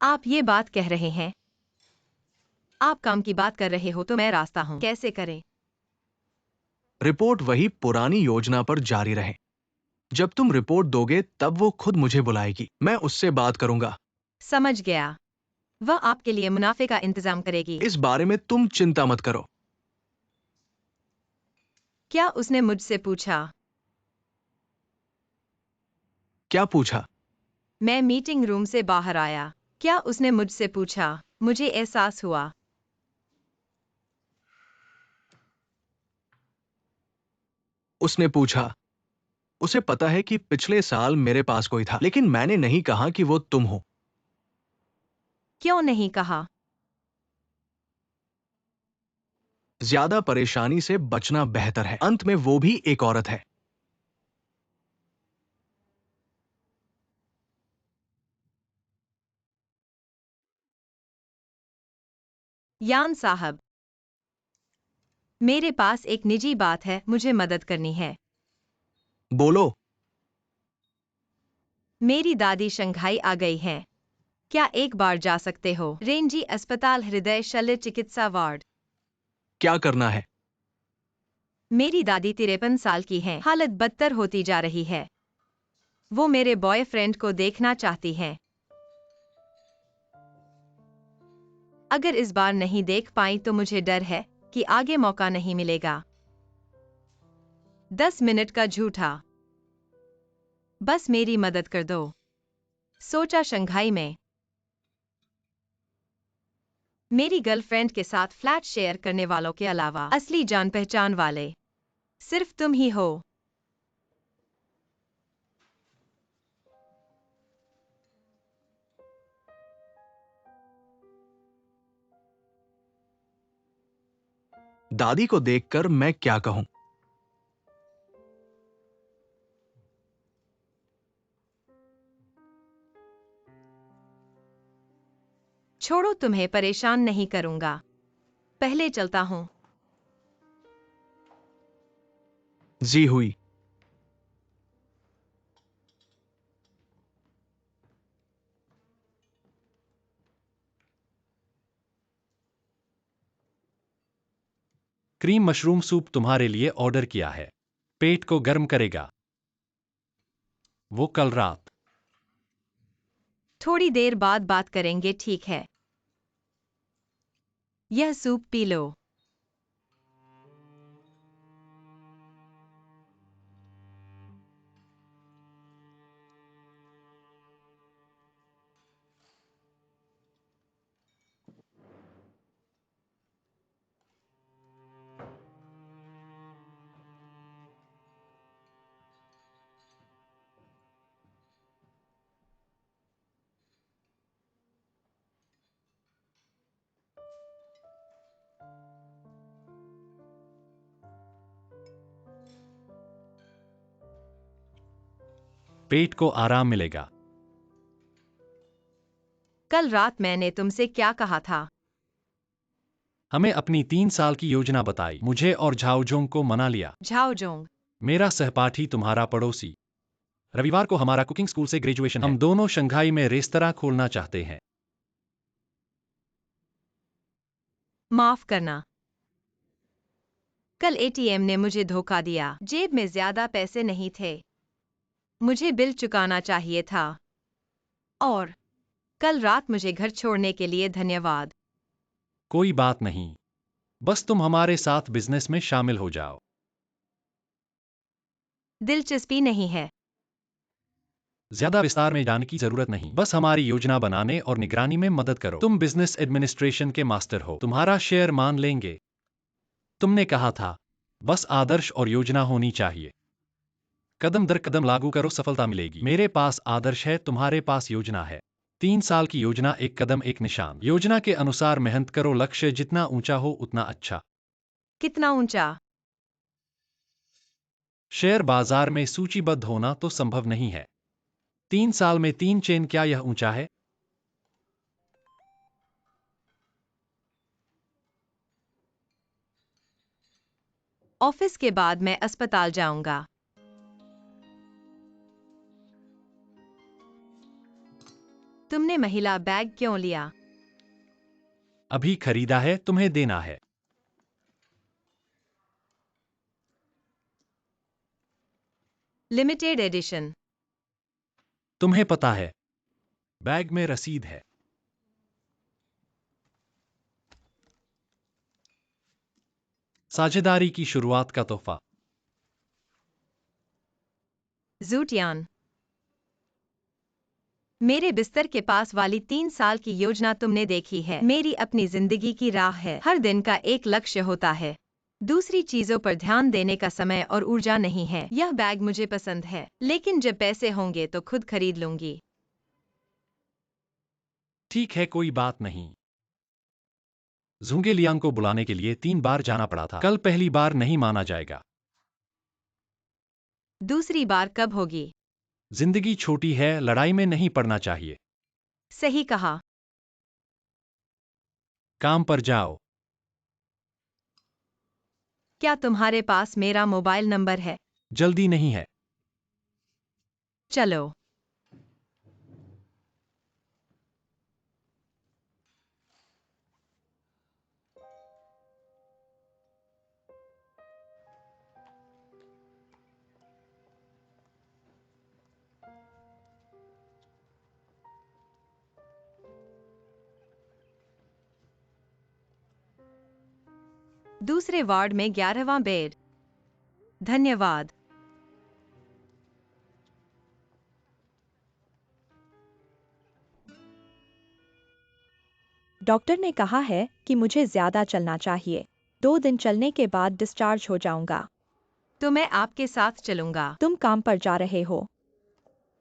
आप ये बात कह रहे हैं? आप काम की बात कर रहे हो तो मैं रास्ता हूँ, कैसे करें? रिपोर्ट वही पुरानी योजना पर जारी रहे। जब तुम रिपोर्ट दोगे तब वो खुद मुझे बुलाएगी, मैं उससे बात करूंगा। समझ गया। वह आपके लिए मुनाफे का इंतजाम करेगी। इस बारे में तुम चिंता मत करो। क्या उसने मुझसे पूछा? क्या पूछा? मैं मीटिंग रूम से बाहर आया। क्या उसने मुझसे पूछा? मुझे एहसास हुआ। उसने पूछा। उसे पता है कि पिछले साल मेरे पास कोई था, लेकिन मैंने नहीं कहा कि वो तुम हो। क्यों नहीं कहा? ज्यादा परेशानी से बचना बेहतर है। अंत में वो भी एक औरत है। यान साहब, मेरे पास एक निजी बात है, मुझे मदद करनी है। बोलो। मेरी दादी शंघाई आ गई हैं। क्या एक बार जा सकते हो? रेंजी अस्पताल, हृदय शल्य चिकित्सा वार्ड। क्या करना है? मेरी दादी 53 साल की हैं, हालत बदतर होती जा रही है। वो मेरे बॉयफ्रेंड को देखना चाहती हैं। अगर इस बार नहीं देख पाई तो मुझे डर है कि आगे मौका नहीं मिलेगा। 10 मिनट का झूठा। बस मेरी मदद कर दो। सोचा शंघाई में। मेरी गर्लफ्रेंड के साथ फ्लैट शेयर करने वालों के अलावा असली जान पहचान वाले सिर्फ तुम ही हो। दादी को देखकर मैं क्या कहूं? छोड़ो, तुम्हें परेशान नहीं करूंगा। पहले चलता हूं। जी हुई। क्रीम मशरूम सूप तुम्हारे लिए ऑर्डर किया है। पेट को गर्म करेगा। वो कल रात। थोड़ी देर बाद बात करेंगे, ठीक है? यह सूप पी लो। पेट को आराम मिलेगा। कल रात मैंने तुमसे क्या कहा था? हमें अपनी 3 साल की योजना बताई। मुझे और झाओजोंग को मना लिया। झाओजोंग? मेरा सहपाठी, तुम्हारा पड़ोसी। रविवार को हमारा कुकिंग स्कूल से ग्रेजुएशन है। हम दोनों शंघाई में रेस्तरां खोलना चाहते हैं। माफ करना, कल एटीएम ने मुझे धोखा दिया। जेब में ज्यादा पैसे नहीं थे। मुझे बिल चुकाना चाहिए था। और कल रात मुझे घर छोड़ने के लिए धन्यवाद। कोई बात नहीं, बस तुम हमारे साथ बिजनेस में शामिल हो जाओ। दिलचस्पी नहीं है। ज्यादा विस्तार में जाने की जरूरत नहीं, बस हमारी योजना बनाने और निगरानी में मदद करो। तुम बिजनेस एडमिनिस्ट्रेशन के मास्टर हो, तुम्हारा शेयर मान लेंगे। तुमने कहा था, बस आदर्श और योजना होनी चाहिए। कदम दर कदम लागू करो, सफलता मिलेगी। मेरे पास आदर्श है, तुम्हारे पास योजना है। 3 साल की योजना, एक कदम एक निशान। योजना के अनुसार मेहनत करो, लक्ष्य जितना ऊंचा हो उतना अच्छा। कितना ऊंचा? शेयर बाजार में सूचीबद्ध होना तो संभव नहीं है। 3 साल में 3 चेन, क्या यह ऊंचा है? ऑफिस के बाद मैं अस्पताल जाऊंगा। तुमने महिला बैग क्यों लिया? अभी खरीदा है, तुम्हें देना है। Limited edition. तुम्हें पता है, बैग में रसीद है। साझेदारी की शुरुआत का तोहफा। जूटियान। मेरे बिस्तर के पास वाली 3 साल की योजना तुमने देखी है। मेरी अपनी जिंदगी की राह है। हर दिन का एक लक्ष्य होता है। दूसरी चीजों पर ध्यान देने का समय और ऊर्जा नहीं है। यह बैग मुझे पसंद है, लेकिन जब पैसे होंगे तो खुद खरीद लूंगी। ठीक है, कोई बात नहीं। जूंगे लियांग को बुलाने के लिए 3 बार जाना पड़ा था। कल पहली बार नहीं माना जाएगा। दूसरी बार कब होगी? जिंदगी छोटी है, लड़ाई में नहीं पड़ना चाहिए। सही कहा। काम पर जाओ। क्या तुम्हारे पास मेरा मोबाइल नंबर है? जल्दी नहीं है। चलो। दूसरे वार्ड में 11वां बेड। धन्यवाद। डॉक्टर ने कहा है कि मुझे ज्यादा चलना चाहिए। 2 दिन चलने के बाद डिस्चार्ज हो जाऊंगा। तो मैं आपके साथ चलूंगा। तुम काम पर जा रहे हो?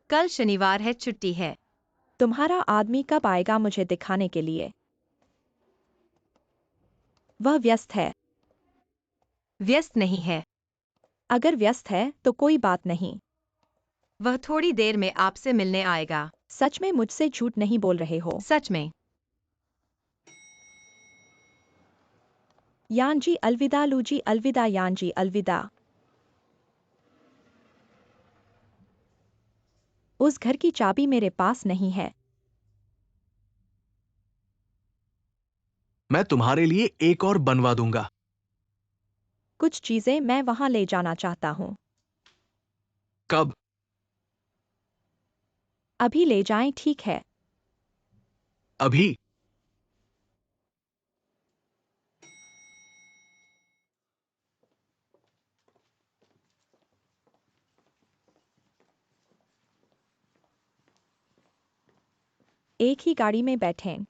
कल शनिवार है, छुट्टी है। तुम्हारा आदमी कब आएगा मुझे दिखाने के लिए? वह व्यस्त है। व्यस्त नहीं है। अगर व्यस्त है तो कोई बात नहीं। वह थोड़ी देर में आपसे मिलने आएगा। सच में मुझसे झूठ नहीं बोल रहे हो? सच में। यानजी अलविदा, लूजी अलविदा, यानजी अलविदा। उस घर की चाबी मेरे पास नहीं है। मैं तुम्हारे लिए एक और बनवा दूंगा। कुछ चीजें मैं वहां ले जाना चाहता हूँ। कब? अभी ले जाएं, ठीक है? अभी? एक ही गाड़ी में बैठें।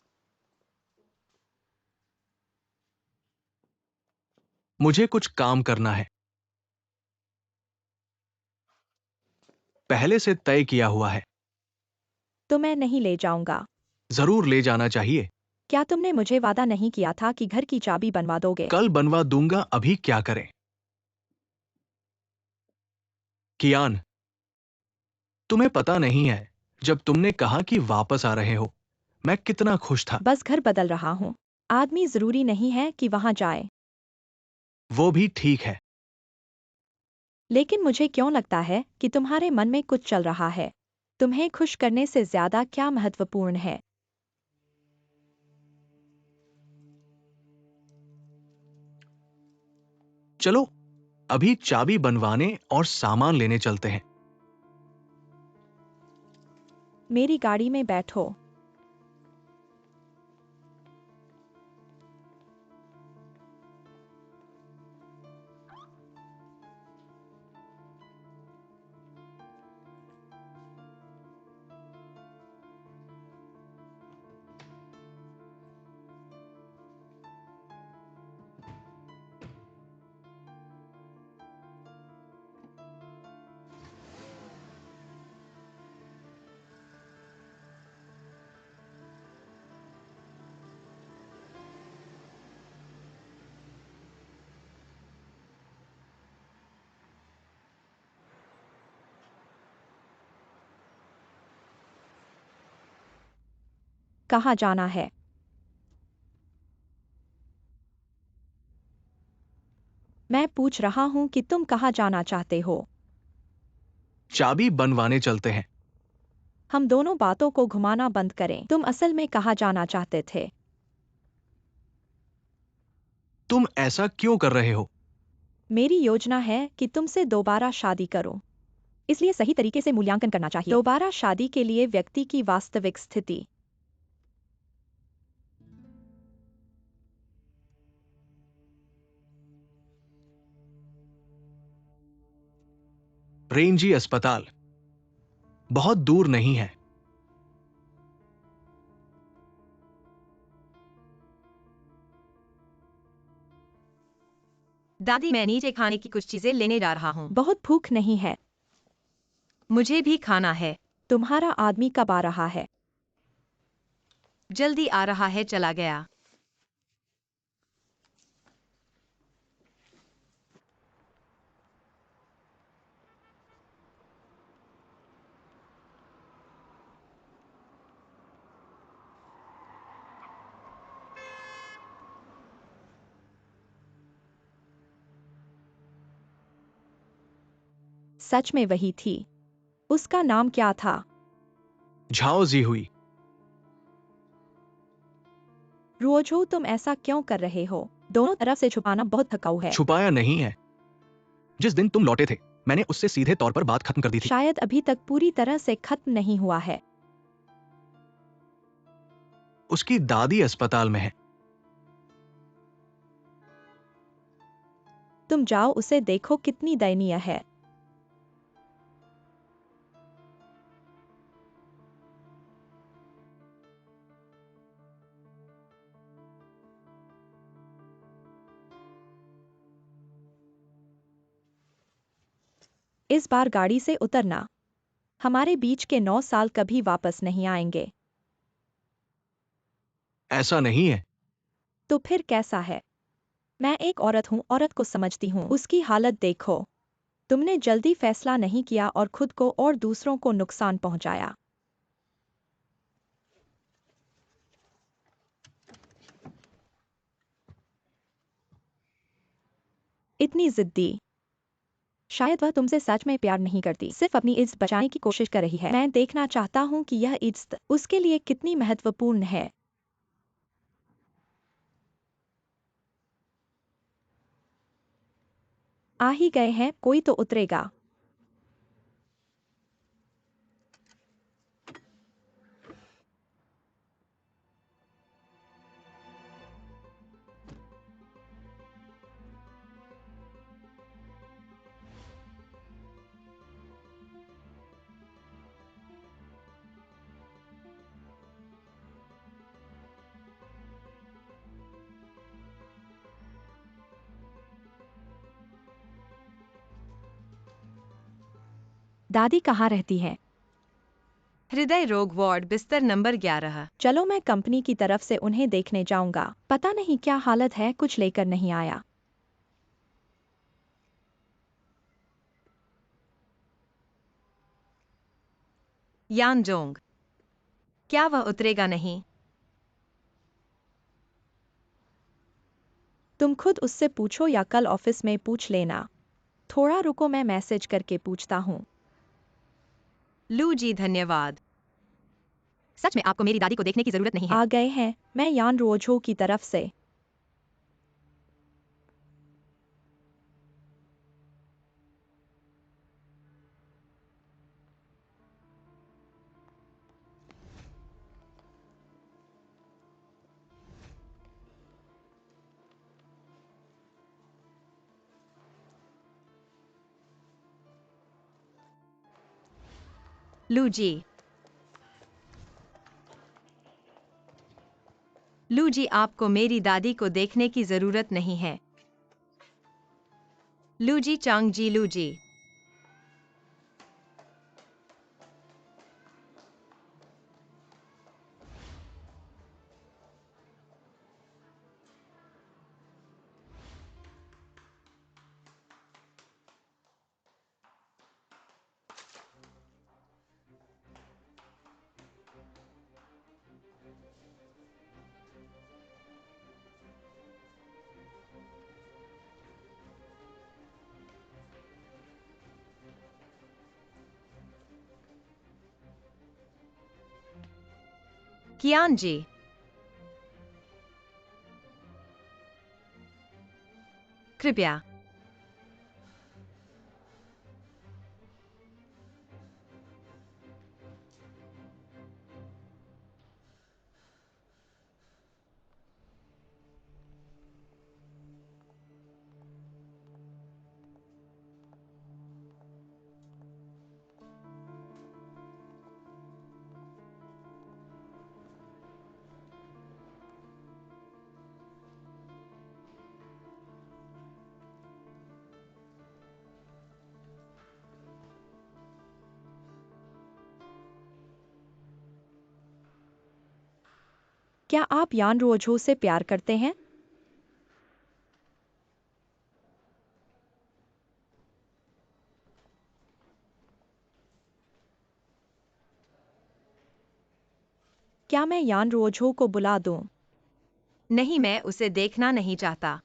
मुझे कुछ काम करना है। पहले से तय किया हुआ है। तो मैं नहीं ले जाऊंगा। जरूर ले जाना चाहिए। क्या तुमने मुझे वादा नहीं किया था कि घर की चाबी बनवा दोगे? कल बनवा दूंगा, अभी क्या करें? कियान, तुम्हें पता नहीं है, जब तुमने कहा कि वापस आ रहे हो, मैं कितना खुश था। बस घर बदल रहा हूँ। आदमी जरूरी नहीं है कि वहां जाए। वो भी ठीक है। लेकिन मुझे क्यों लगता है कि तुम्हारे मन में कुछ चल रहा है। तुम्हें खुश करने से ज्यादा क्या महत्वपूर्ण है? चलो अभी चाबी बनवाने और सामान लेने चलते हैं। मेरी गाड़ी में बैठो। कहाँ जाना है? मैं पूछ रहा हूँ कि तुम कहाँ जाना चाहते हो। चाबी बनवाने चलते हैं। हम दोनों बातों को घुमाना बंद करें। तुम असल में कहाँ जाना चाहते थे? तुम ऐसा क्यों कर रहे हो? मेरी योजना है कि तुमसे दोबारा शादी करूं। इसलिए सही तरीके से मूल्यांकन करना चाहिए। दोबारा शादी के लिए व्यक्ति की वास्तविक स्थिति। रेंजी अस्पताल बहुत दूर नहीं है। दादी, मैं नीचे खाने की कुछ चीजें लेने जा रहा हूँ। बहुत भूख नहीं है। मुझे भी खाना है। तुम्हारा आदमी कब आ रहा है? जल्दी आ रहा है, चला गया। सच में वही थी। उसका नाम क्या था? झाओ जी हुई। रोजो, तुम ऐसा क्यों कर रहे हो? दोनों तरफ से छुपाना बहुत थकाऊ है। छुपाया नहीं है। जिस दिन तुम लौटे थे, मैंने उससे सीधे तौर पर बात खत्म कर दी थी। शायद अभी तक पूरी तरह से खत्म नहीं हुआ है। उसकी दादी अस्पताल में है। तुम जाओ, उसे देखो कितनी दयनीय है। इस बार गाड़ी से उतरना। हमारे बीच के 9 साल कभी वापस नहीं आएंगे। ऐसा नहीं है। तो फिर कैसा है? मैं एक औरत हूँ, औरत को समझती हूँ। उसकी हालत देखो। तुमने जल्दी फैसला नहीं किया और खुद को और दूसरों को नुकसान पहुंचाया। इतनी जिद्दी। शायद वह तुमसे सच में प्यार नहीं करती, सिर्फ अपनी इज्जत बचाने की कोशिश कर रही है। मैं देखना चाहता हूँ कि यह इज्जत उसके लिए कितनी महत्वपूर्ण है। आ ही गए हैं, कोई तो उतरेगा। दादी कहाँ रहती है? हृदय रोग वार्ड, बिस्तर नंबर 11। चलो, मैं कंपनी की तरफ से उन्हें देखने जाऊंगा। पता नहीं क्या हालत है, कुछ लेकर नहीं आया। यान जोंग, क्या वह उतरेगा नहीं? तुम खुद उससे पूछो या कल ऑफिस में पूछ लेना। थोड़ा रुको, मैं मैसेज करके पूछता हूँ। लू जी धन्यवाद। सच में आपको मेरी दादी को देखने की जरूरत नहीं है। आ गए हैं, मैं यान रोजो की तरफ से। लू जी, लू जी आपको मेरी दादी को देखने की जरूरत नहीं है। लू जी चांग जी, लू जी। कियान जी, कृपया। क्या आप यान रोजो से प्यार करते हैं? क्या मैं यान रोजो को बुला दूं? नहीं, मैं उसे देखना नहीं चाहता।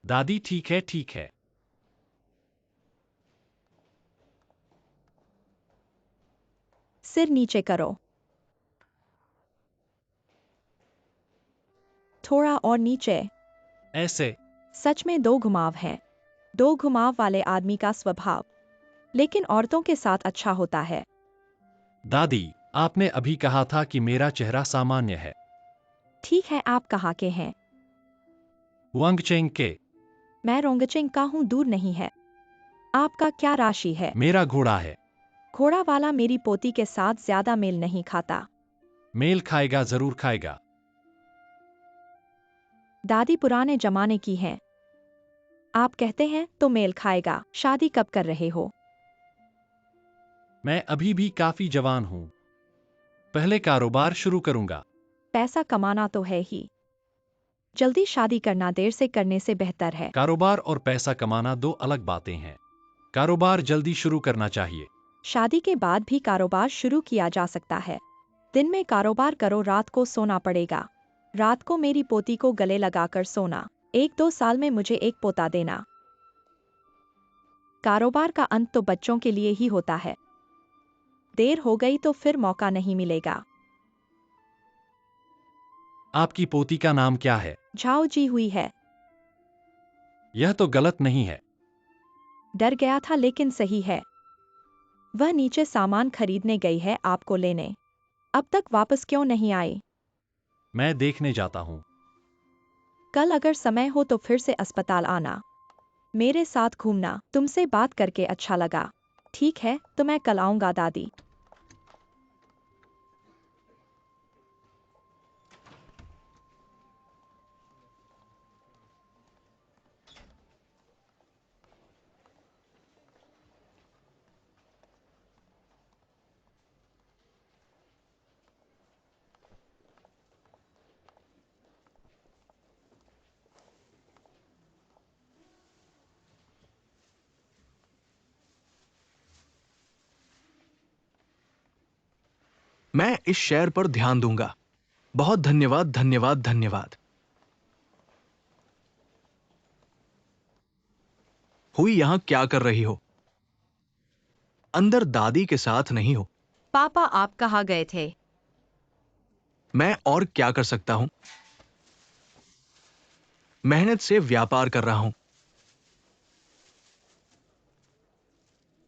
दादी ठीक है, ठीक है। सिर नीचे करो। थोड़ा और नीचे। ऐसे। सच में 2 घुमाव हैं। 2 घुमाव वाले आदमी का स्वभाव, लेकिन औरतों के साथ अच्छा होता है। दादी, आपने अभी कहा था कि मेरा चेहरा सामान्य है। ठीक है, आप कहाँ के हैं? वंगचेंग के। मैं रोंगचेंग का हूँ, दूर नहीं है। आपका क्या राशि है? मेरा घोड़ा है। घोड़ा वाला मेरी पोती के साथ ज्यादा मेल नहीं खाता। मेल खाएगा, जरूर खाएगा। दादी पुराने जमाने की हैं। आप कहते हैं तो मेल खाएगा। शादी कब कर रहे हो? मैं अभी भी काफी जवान हूँ। पहले कारोबार शुरू करूंगा। पैसा कमाना तो है ही। जल्दी शादी करना देर से करने से बेहतर है। कारोबार और पैसा कमाना 2 अलग बातें हैं। कारोबार जल्दी शुरू करना चाहिए। शादी के बाद भी कारोबार शुरू किया जा सकता है। दिन में कारोबार करो, रात को सोना पड़ेगा। रात को मेरी पोती को गले लगाकर सोना। 1-2 साल में मुझे एक पोता देना। कारोबार का अंत तो बच्चों के लिए ही होता है। देर हो गई तो फिर मौका नहीं मिलेगा। आपकी पोती का नाम क्या है? झाओ जी हुई है। यह तो गलत नहीं है। डर गया था लेकिन सही है। वह नीचे सामान खरीदने गई है आपको लेने। अब तक वापस क्यों नहीं आई? मैं देखने जाता हूँ। कल अगर समय हो तो फिर से अस्पताल आना। मेरे साथ घूमना। तुमसे बात करके अच्छा लगा। ठीक है, तो मैं कल आऊंगा दादी। मैं इस शेयर पर ध्यान दूंगा। बहुत धन्यवाद, धन्यवाद, धन्यवाद। हुई, यहां क्या कर रही हो? अंदर दादी के साथ नहीं हो? पापा, आप कहाँ गए थे? मैं और क्या कर सकता हूं? मेहनत से व्यापार कर रहा हूं।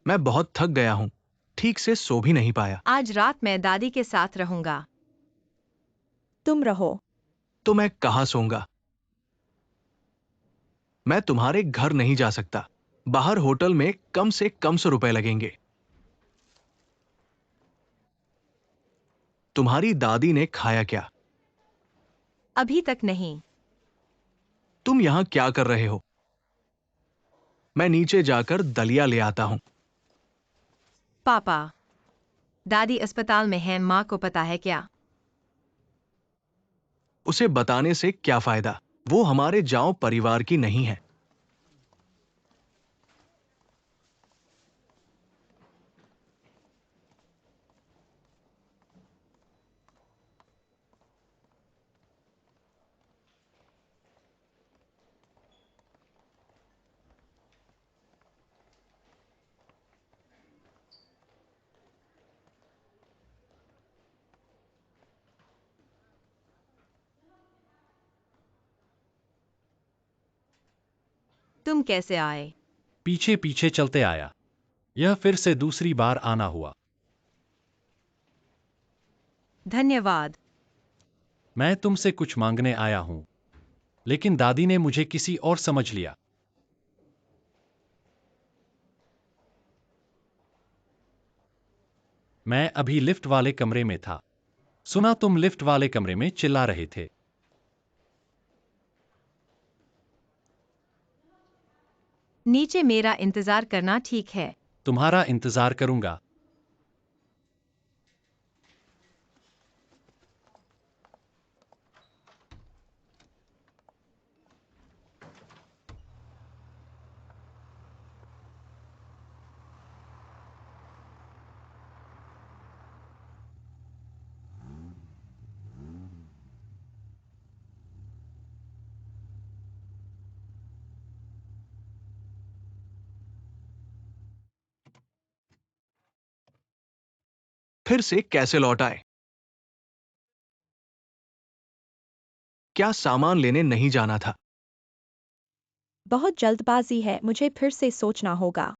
मैं बहुत थक गया हूं। ठीक से सो भी नहीं पाया। आज रात मैं दादी के साथ रहूंगा। तुम रहो। तो मैं कहां सोऊंगा? मैं तुम्हारे घर नहीं जा सकता। बाहर होटल में कम से कम 100 रुपए लगेंगे। तुम्हारी दादी ने खाया क्या? अभी तक नहीं। तुम यहां क्या कर रहे हो? मैं नीचे जाकर दलिया ले आता हूं। पापा, दादी अस्पताल में है, माँ को पता है क्या? उसे बताने से क्या फायदा? वो हमारे जाओ परिवार की नहीं है। तुम कैसे आए? पीछे पीछे चलते आया। यह फिर से दूसरी बार आना हुआ। धन्यवाद। मैं तुमसे कुछ मांगने आया हूं, लेकिन दादी ने मुझे किसी और समझ लिया। मैं अभी लिफ्ट वाले कमरे में था। सुना तुम लिफ्ट वाले कमरे में चिल्ला रहे थे। नीचे मेरा इंतजार करना ठीक है। तुम्हारा इंतजार करूंगा। फिर से कैसे लौट आए? क्या सामान लेने नहीं जाना था? बहुत जल्दबाजी है, मुझे फिर से सोचना होगा।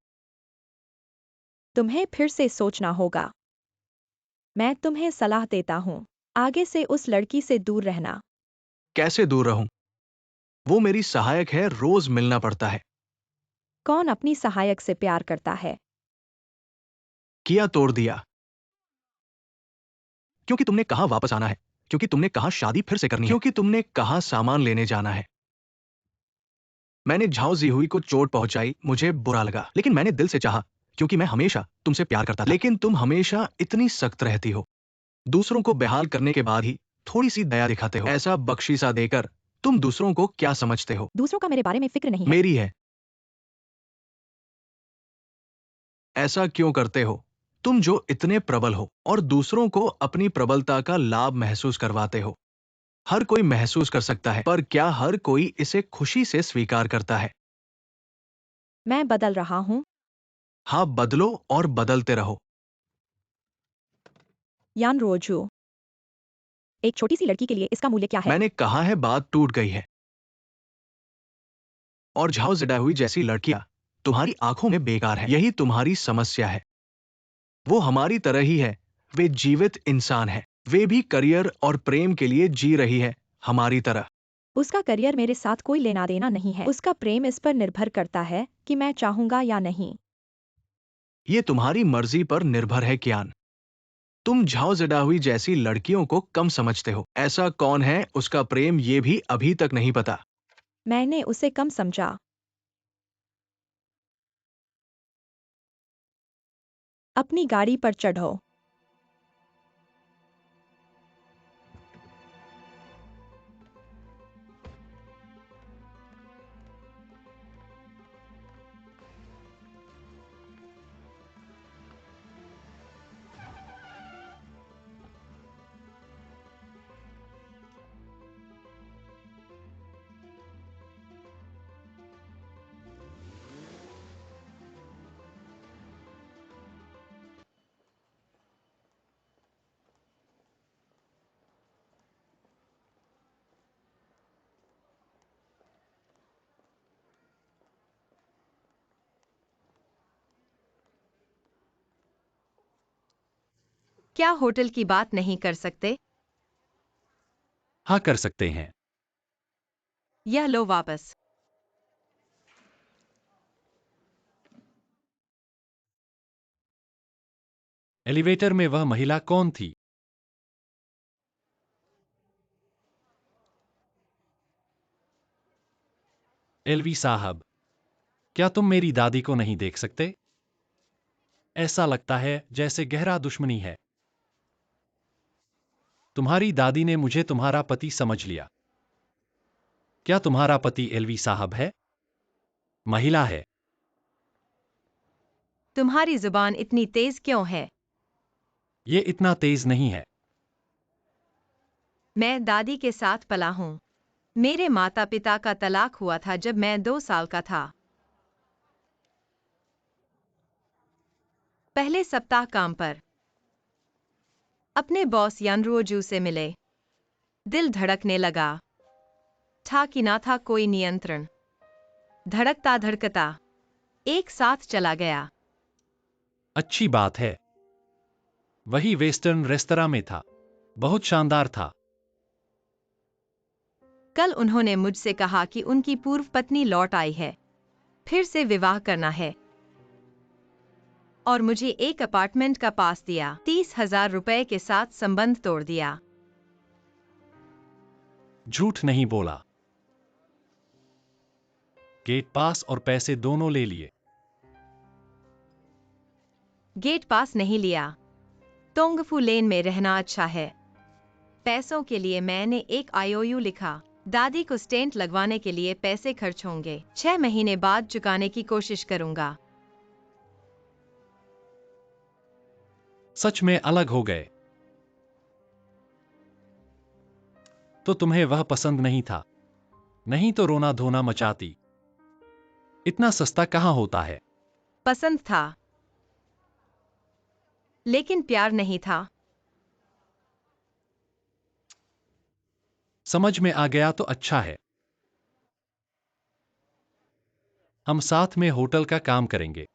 तुम्हें फिर से सोचना होगा। मैं तुम्हें सलाह देता हूँ, आगे से उस लड़की से दूर रहना। कैसे दूर रहूं? वो मेरी सहायक है, रोज मिलना पड़ता है। कौन अपनी सहायक से प्यार करता है? किया तोड़ दिया। क्योंकि तुमने कहा वापस आना है, क्योंकि तुमने कहा शादी फिर से करनी है, क्योंकि तुमने कहा सामान लेने जाना है। मैंने झाओ जीहुई को चोट पहुंचाई, मुझे बुरा लगा, लेकिन मैंने दिल से चाहा, क्योंकि मैं हमेशा तुमसे प्यार करता था। लेकिन तुम हमेशा इतनी सख्त रहती हो। दूसरों को बेहाल करने के बाद ही थोड़ी सी दया दिखाते हो। ऐसा बख्शीसा देकर तुम दूसरों को क्या समझते हो? दूसरों का मेरे बारे में फिक्र नहीं है। मेरी है। ऐसा क्यों करते हो? तुम जो इतने प्रबल हो और दूसरों को अपनी प्रबलता का लाभ महसूस करवाते हो। हर कोई महसूस कर सकता है, पर क्या हर कोई इसे खुशी से स्वीकार करता है? मैं बदल रहा हूँ। हाँ, बदलो और बदलते रहो। यान रोजू, एक छोटी सी लड़की के लिए इसका मूल्य क्या है? मैंने कहा है, बात टूट गई है। और झाओ जिडाहुई जैसी लड़कियां तुम्हारी आंखों में बेकार है। यही तुम्हारी समस्या है। वो हमारी तरह ही है। वे जीवित इंसान है। वे भी करियर और प्रेम के लिए जी रही है, हमारी तरह। उसका करियर मेरे साथ कोई लेना देना नहीं है। उसका प्रेम इस पर निर्भर करता है कि मैं चाहूंगा या नहीं। ये तुम्हारी मर्जी पर निर्भर है, कियान। तुम झाओ जिडाहुई जैसी लड़कियों को कम समझते हो। ऐसा कौन है, उसका प्रेम ये भी अभी तक नहीं पता। मैंने उसे कम समझा। अपनी गाड़ी पर चढ़ो। क्या होटल की बात नहीं कर सकते? हाँ, कर सकते हैं। यह लो वापस। एलिवेटर में वह महिला कौन थी? एलवी साहब, क्या तुम मेरी दादी को नहीं देख सकते? ऐसा लगता है जैसे गहरा दुश्मनी है। तुम्हारी दादी ने मुझे तुम्हारा पति समझ लिया। क्या तुम्हारा पति एलवी साहब है? महिला है। तुम्हारी जुबान इतनी तेज क्यों है? ये इतना तेज नहीं है। मैं दादी के साथ पला हूँ। मेरे माता पिता का तलाक हुआ था जब मैं 2 साल का था। पहले सप्ताह काम पर अपने बॉस यानरुओजू से मिले। दिल धड़कने लगा। था कि ना था कोई नियंत्रण। धड़कता धड़कता एक साथ चला गया। अच्छी बात है। वही वेस्टर्न रेस्तरां में था। बहुत शानदार था। कल उन्होंने मुझसे कहा कि उनकी पूर्व पत्नी लौट आई है। फिर से विवाह करना है। और मुझे एक अपार्टमेंट का पास दिया। 30,000 रुपए के साथ संबंध तोड़ दिया। झूठ नहीं बोला। गेट पास और पैसे दोनों ले लिए। गेट पास नहीं लिया। तोंगफू लेन में रहना अच्छा है। पैसों के लिए मैंने एक आईओयू लिखा। दादी को स्टेंट लगवाने के लिए पैसे खर्च होंगे। 6 महीने बाद चुकाने की कोशिश करूंगा। सच में अलग हो गए। तो तुम्हें वह पसंद नहीं था? नहीं तो रोना धोना मचाती। इतना सस्ता कहाँ होता है? पसंद था। लेकिन प्यार नहीं था। समझ में आ गया तो अच्छा है। हम साथ में होटल का काम करेंगे।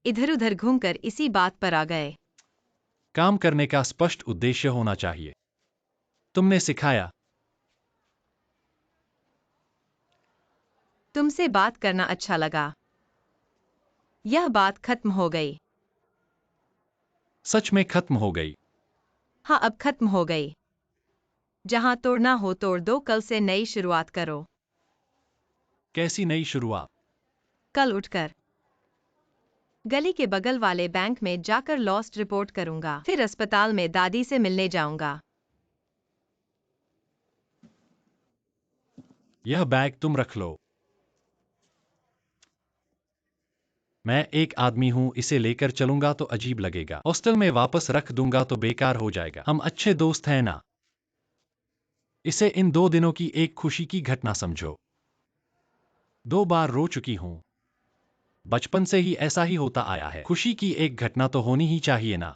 इधर उधर घूमकर इसी बात पर आ गए। काम करने का स्पष्ट उद्देश्य होना चाहिए। तुमने सिखाया। तुमसे बात करना अच्छा लगा। यह बात खत्म हो गई। सच में खत्म हो गई। हाँ, अब खत्म हो गई। जहां तोड़ना हो तोड़ दो, कल से नई शुरुआत करो। कैसी नई शुरुआत? कल उठकर गली के बगल वाले बैंक में जाकर लॉस्ट रिपोर्ट करूंगा, फिर अस्पताल में दादी से मिलने जाऊंगा। यह बैग तुम रख लो। मैं एक आदमी हूं, इसे लेकर चलूंगा तो अजीब लगेगा। हॉस्टल में वापस रख दूंगा तो बेकार हो जाएगा। हम अच्छे दोस्त हैं ना? इसे इन 2 दिनों की एक खुशी की घटना समझो। 2 बार रो चुकी हूं। बचपन से ही ऐसा ही होता आया है। खुशी की एक घटना तो होनी ही चाहिए ना?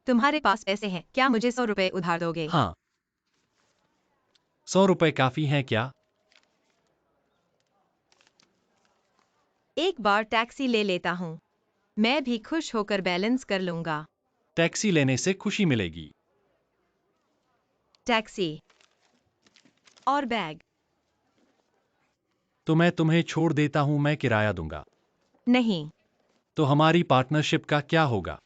तुम्हारे पास पैसे हैं क्या? मुझे 100 रुपए उधार दोगे? हाँ। 100 रुपए काफी हैं क्या? एक बार टैक्सी ले लेता हूँ। मैं भी खुश होकर बैलेंस कर लूंगा। टैक्सी लेने से खुशी मिलेगी। टैक्सी और बैग। तो मैं तुम्हें छोड़ देता हूं, मैं किराया दूंगा। नहीं। तो हमारी पार्टनरशिप का क्या होगा?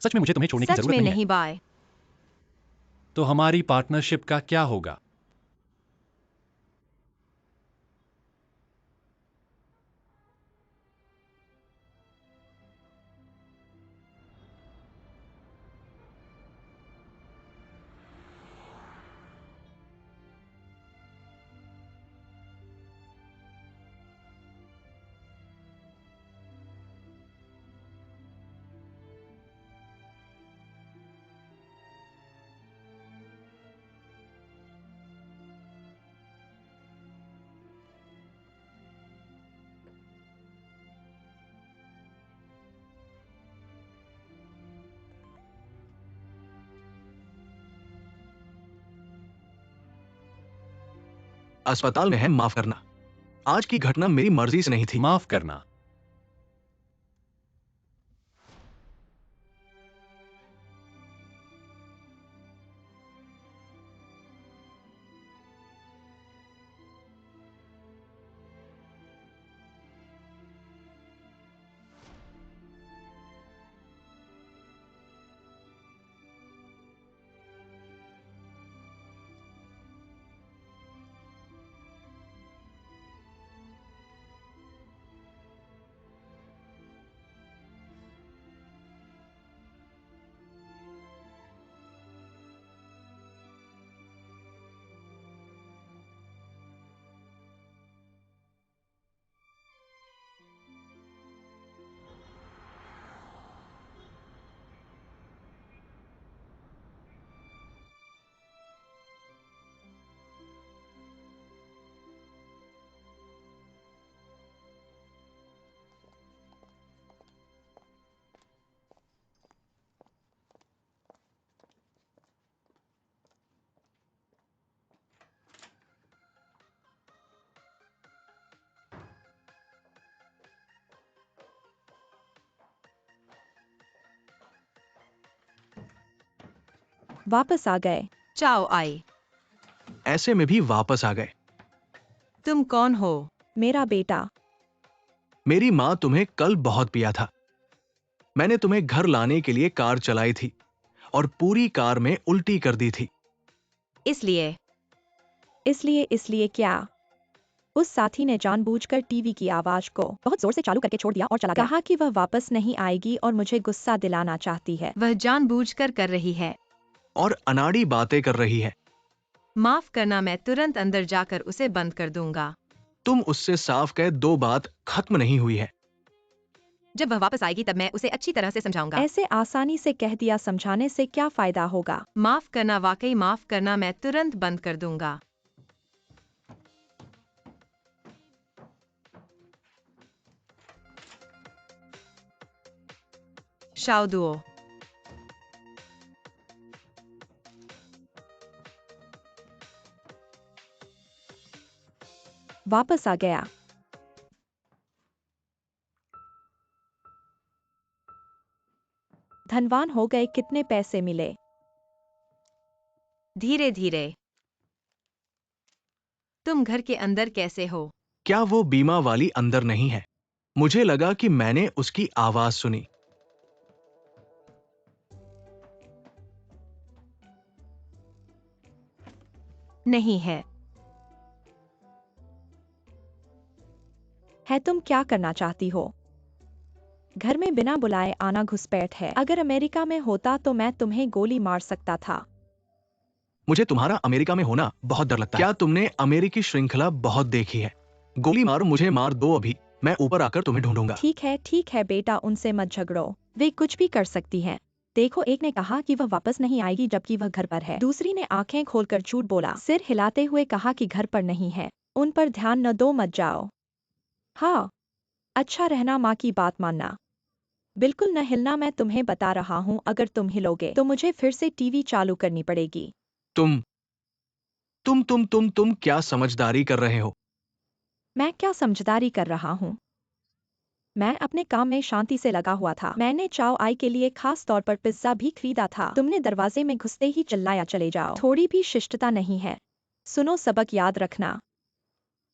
सच में मुझे तुम्हें छोड़ने की सच जरूरत में नहीं है। नहीं। बाय। तो हमारी पार्टनरशिप का क्या होगा? अस्पताल में है, माफ करना। आज की घटना मेरी मर्जी से नहीं थी। माफ करना। वापस आ गए। चाओ आई। ऐसे में भी वापस आ गए। तुम कौन हो? मेरा बेटा। मेरी माँ तुम्हें कल बहुत पिया था। मैंने तुम्हें घर लाने के लिए कार चलाई थी और पूरी कार में उल्टी कर दी थी। इसलिए इसलिए क्या? उस साथी ने जानबूझकर टीवी की आवाज को बहुत जोर से चालू करके छोड़ दिया और चला गया। कहा कि वह वापस नहीं आएगी और मुझे गुस्सा दिलाना चाहती है। वह जानबूझकर कर रही है। और अनाड़ी बातें कर रही है। माफ करना, मैं तुरंत अंदर जाकर उसे बंद कर दूंगा। तुम उससे साफ कह दो, बात खत्म नहीं हुई है। जब वह वापस आएगी तब मैं उसे अच्छी तरह से समझाऊंगा। ऐसे आसानी से कह दिया, समझाने से क्या फायदा होगा? माफ करना, वाकई माफ करना, मैं तुरंत बंद कर दूंगा। शाओदुओ। वापस आ गया। धनवान हो गए, कितने पैसे मिले? धीरे धीरे। तुम घर के अंदर कैसे हो? क्या वो बीमा वाली अंदर नहीं है? मुझे लगा कि मैंने उसकी आवाज सुनी। नहीं है। तुम क्या करना चाहती हो? घर में बिना बुलाए आना घुसपैठ है। अगर अमेरिका में होता तो मैं तुम्हें गोली मार सकता था। मुझे तुम्हारा अमेरिका में होना बहुत डर लगता है। क्या तुमने अमेरिकी श्रृंखला बहुत देखी है? गोली मारो, मुझे मार दो अभी, मैं ऊपर आकर तुम्हें ढूंढूंगा। ठीक है बेटा, उनसे मत झगड़ो, वे कुछ भी कर सकती हैं। देखो, एक ने कहा कि वह वापस नहीं आएगी जबकि वह घर पर है। दूसरी ने आंखें खोलकर झूठ बोला, सिर हिलाते हुए कहा कि घर पर नहीं है। उन पर ध्यान न दो, मत जाओ। हाँ, अच्छा रहना, माँ की बात मानना, बिल्कुल न हिलना। मैं तुम्हें बता रहा हूँ, अगर तुम हिलोगे तो मुझे फिर से टीवी चालू करनी पड़ेगी। तुम क्या समझदारी कर रहे हो? मैं क्या समझदारी कर रहा हूँ? मैं अपने काम में शांति से लगा हुआ था। मैंने चाओ आई के लिए खास तौर पर पिज्जा भी खरीदा था। तुमने दरवाजे में घुसते ही चिल्लाया, चले जाओ। थोड़ी भी शिष्टता नहीं है। सुनो, सबक याद रखना।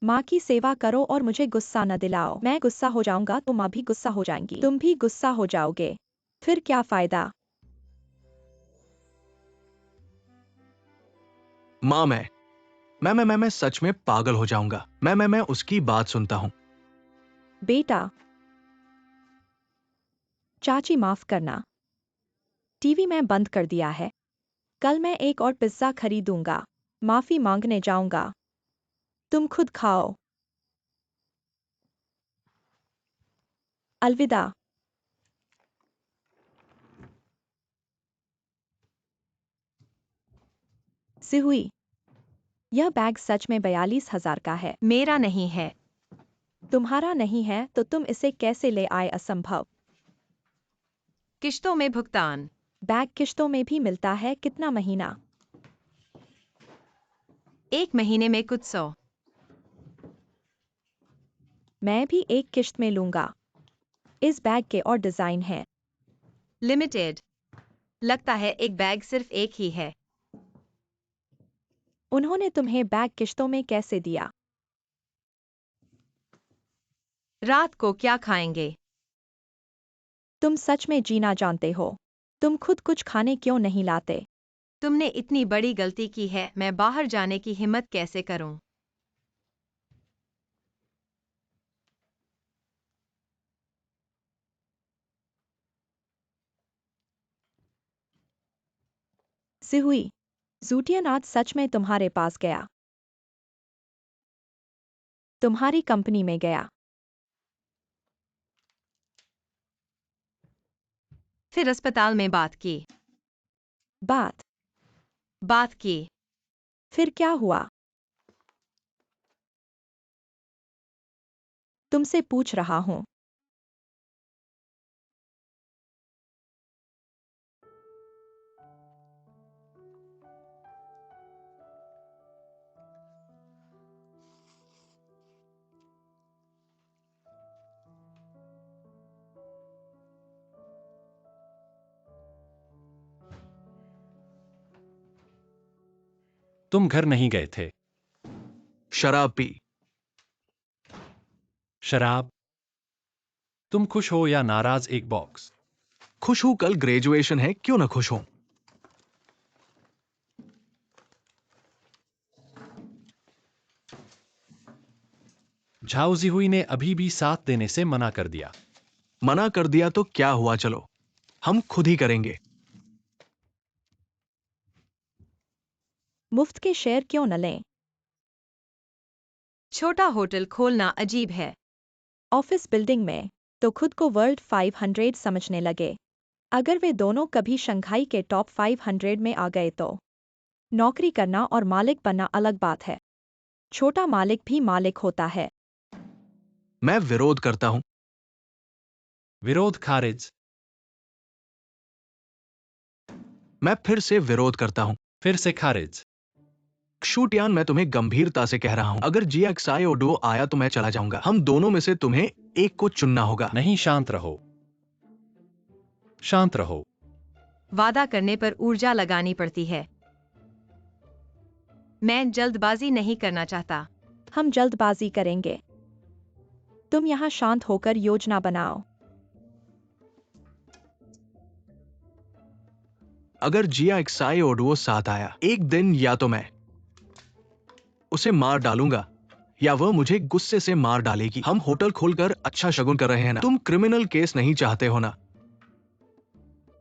माँ की सेवा करो और मुझे गुस्सा न दिलाओ। मैं गुस्सा हो जाऊंगा तो माँ भी गुस्सा हो जाएंगी, तुम भी गुस्सा हो जाओगे, फिर क्या फायदा? माँ, मैं सच में पागल हो जाऊंगा। मैं उसकी बात सुनता हूँ। बेटा, चाची माफ करना, टीवी मैं बंद कर दिया है। कल मैं एक और पिज्जा खरीदूंगा, माफी मांगने जाऊंगा। तुम खुद खाओ। अलविदा। सिहुई, यह बैग सच में 42,000 का है। मेरा नहीं है। तुम्हारा नहीं है तो तुम इसे कैसे ले आए? असंभव। किश्तों में भुगतान। बैग किश्तों में भी मिलता है, कितना महीना? 1 महीने में कुछ 100। मैं भी एक किश्त में लूंगा। इस बैग के और डिजाइन है। लिमिटेड। लगता है एक बैग सिर्फ एक ही है। उन्होंने तुम्हें बैग किश्तों में कैसे दिया? रात को क्या खाएंगे? तुम सच में जीना जानते हो? तुम खुद कुछ खाने क्यों नहीं लाते? तुमने इतनी बड़ी गलती की है, मैं बाहर जाने की हिम्मत कैसे करूं? सिहुई, जूटियन आज सच में तुम्हारे पास गया, तुम्हारी कंपनी में गया। फिर अस्पताल में बात की। बात बात की। फिर क्या हुआ? तुमसे पूछ रहा हूँ। तुम घर नहीं गए थे। शराब पी। शराब? तुम खुश हो या नाराज? एक बॉक्स। खुश हूं, कल ग्रेजुएशन है, क्यों ना खुश हूं। झाओ जिहुई ने अभी भी साथ देने से मना कर दिया। मना कर दिया तो क्या हुआ, चलो हम खुद ही करेंगे। मुफ्त के शेयर क्यों न लें? छोटा होटल खोलना अजीब है। ऑफिस बिल्डिंग में तो खुद को वर्ल्ड 500 समझने लगे। अगर वे दोनों कभी शंघाई के टॉप 500 में आ गए तो नौकरी करना और मालिक बनना अलग बात है। छोटा मालिक भी मालिक होता है। मैं विरोध करता हूं। विरोध खारिज। मैं फिर से विरोध करता हूं। फिर से खारिज। क्षुटियान, मैं तुम्हें गंभीरता से कह रहा हूं, अगर GXI ओडो आया तो मैं चला जाऊंगा। हम दोनों में से तुम्हें एक को चुनना होगा। नहीं, शांत रहो, शांत रहो। वादा करने पर ऊर्जा लगानी पड़ती है। मैं जल्दबाजी नहीं करना चाहता। हम जल्दबाजी करेंगे। तुम यहाँ शांत होकर योजना बनाओ। अगर GXI ओडो साथ आया एक दिन, या तो मैं उसे मार डालूंगा या वह मुझे गुस्से से मार डालेगी। हम होटल खोलकर अच्छा शगुन कर रहे हैं ना? तुम क्रिमिनल केस नहीं चाहते हो ना?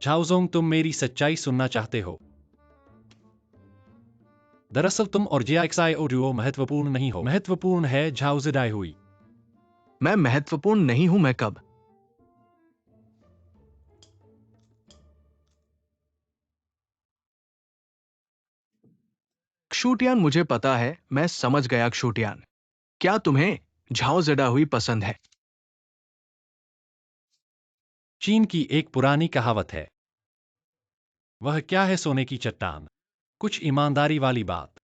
झाओजोंग, तुम मेरी सच्चाई सुनना चाहते हो। दरअसल तुम और GXI ओडुओ महत्वपूर्ण नहीं हो। महत्वपूर्ण है झाओ ज़िडाई हुई। मैं महत्वपूर्ण नहीं हूं। मैं कब? क्षुटियान, मुझे पता है, मैं समझ गया। क्षुटियान, क्या तुम्हें झाओ ज़िडा हुई पसंद है? चीन की एक पुरानी कहावत है, वह क्या है सोने की चट्टान। कुछ ईमानदारी वाली बात।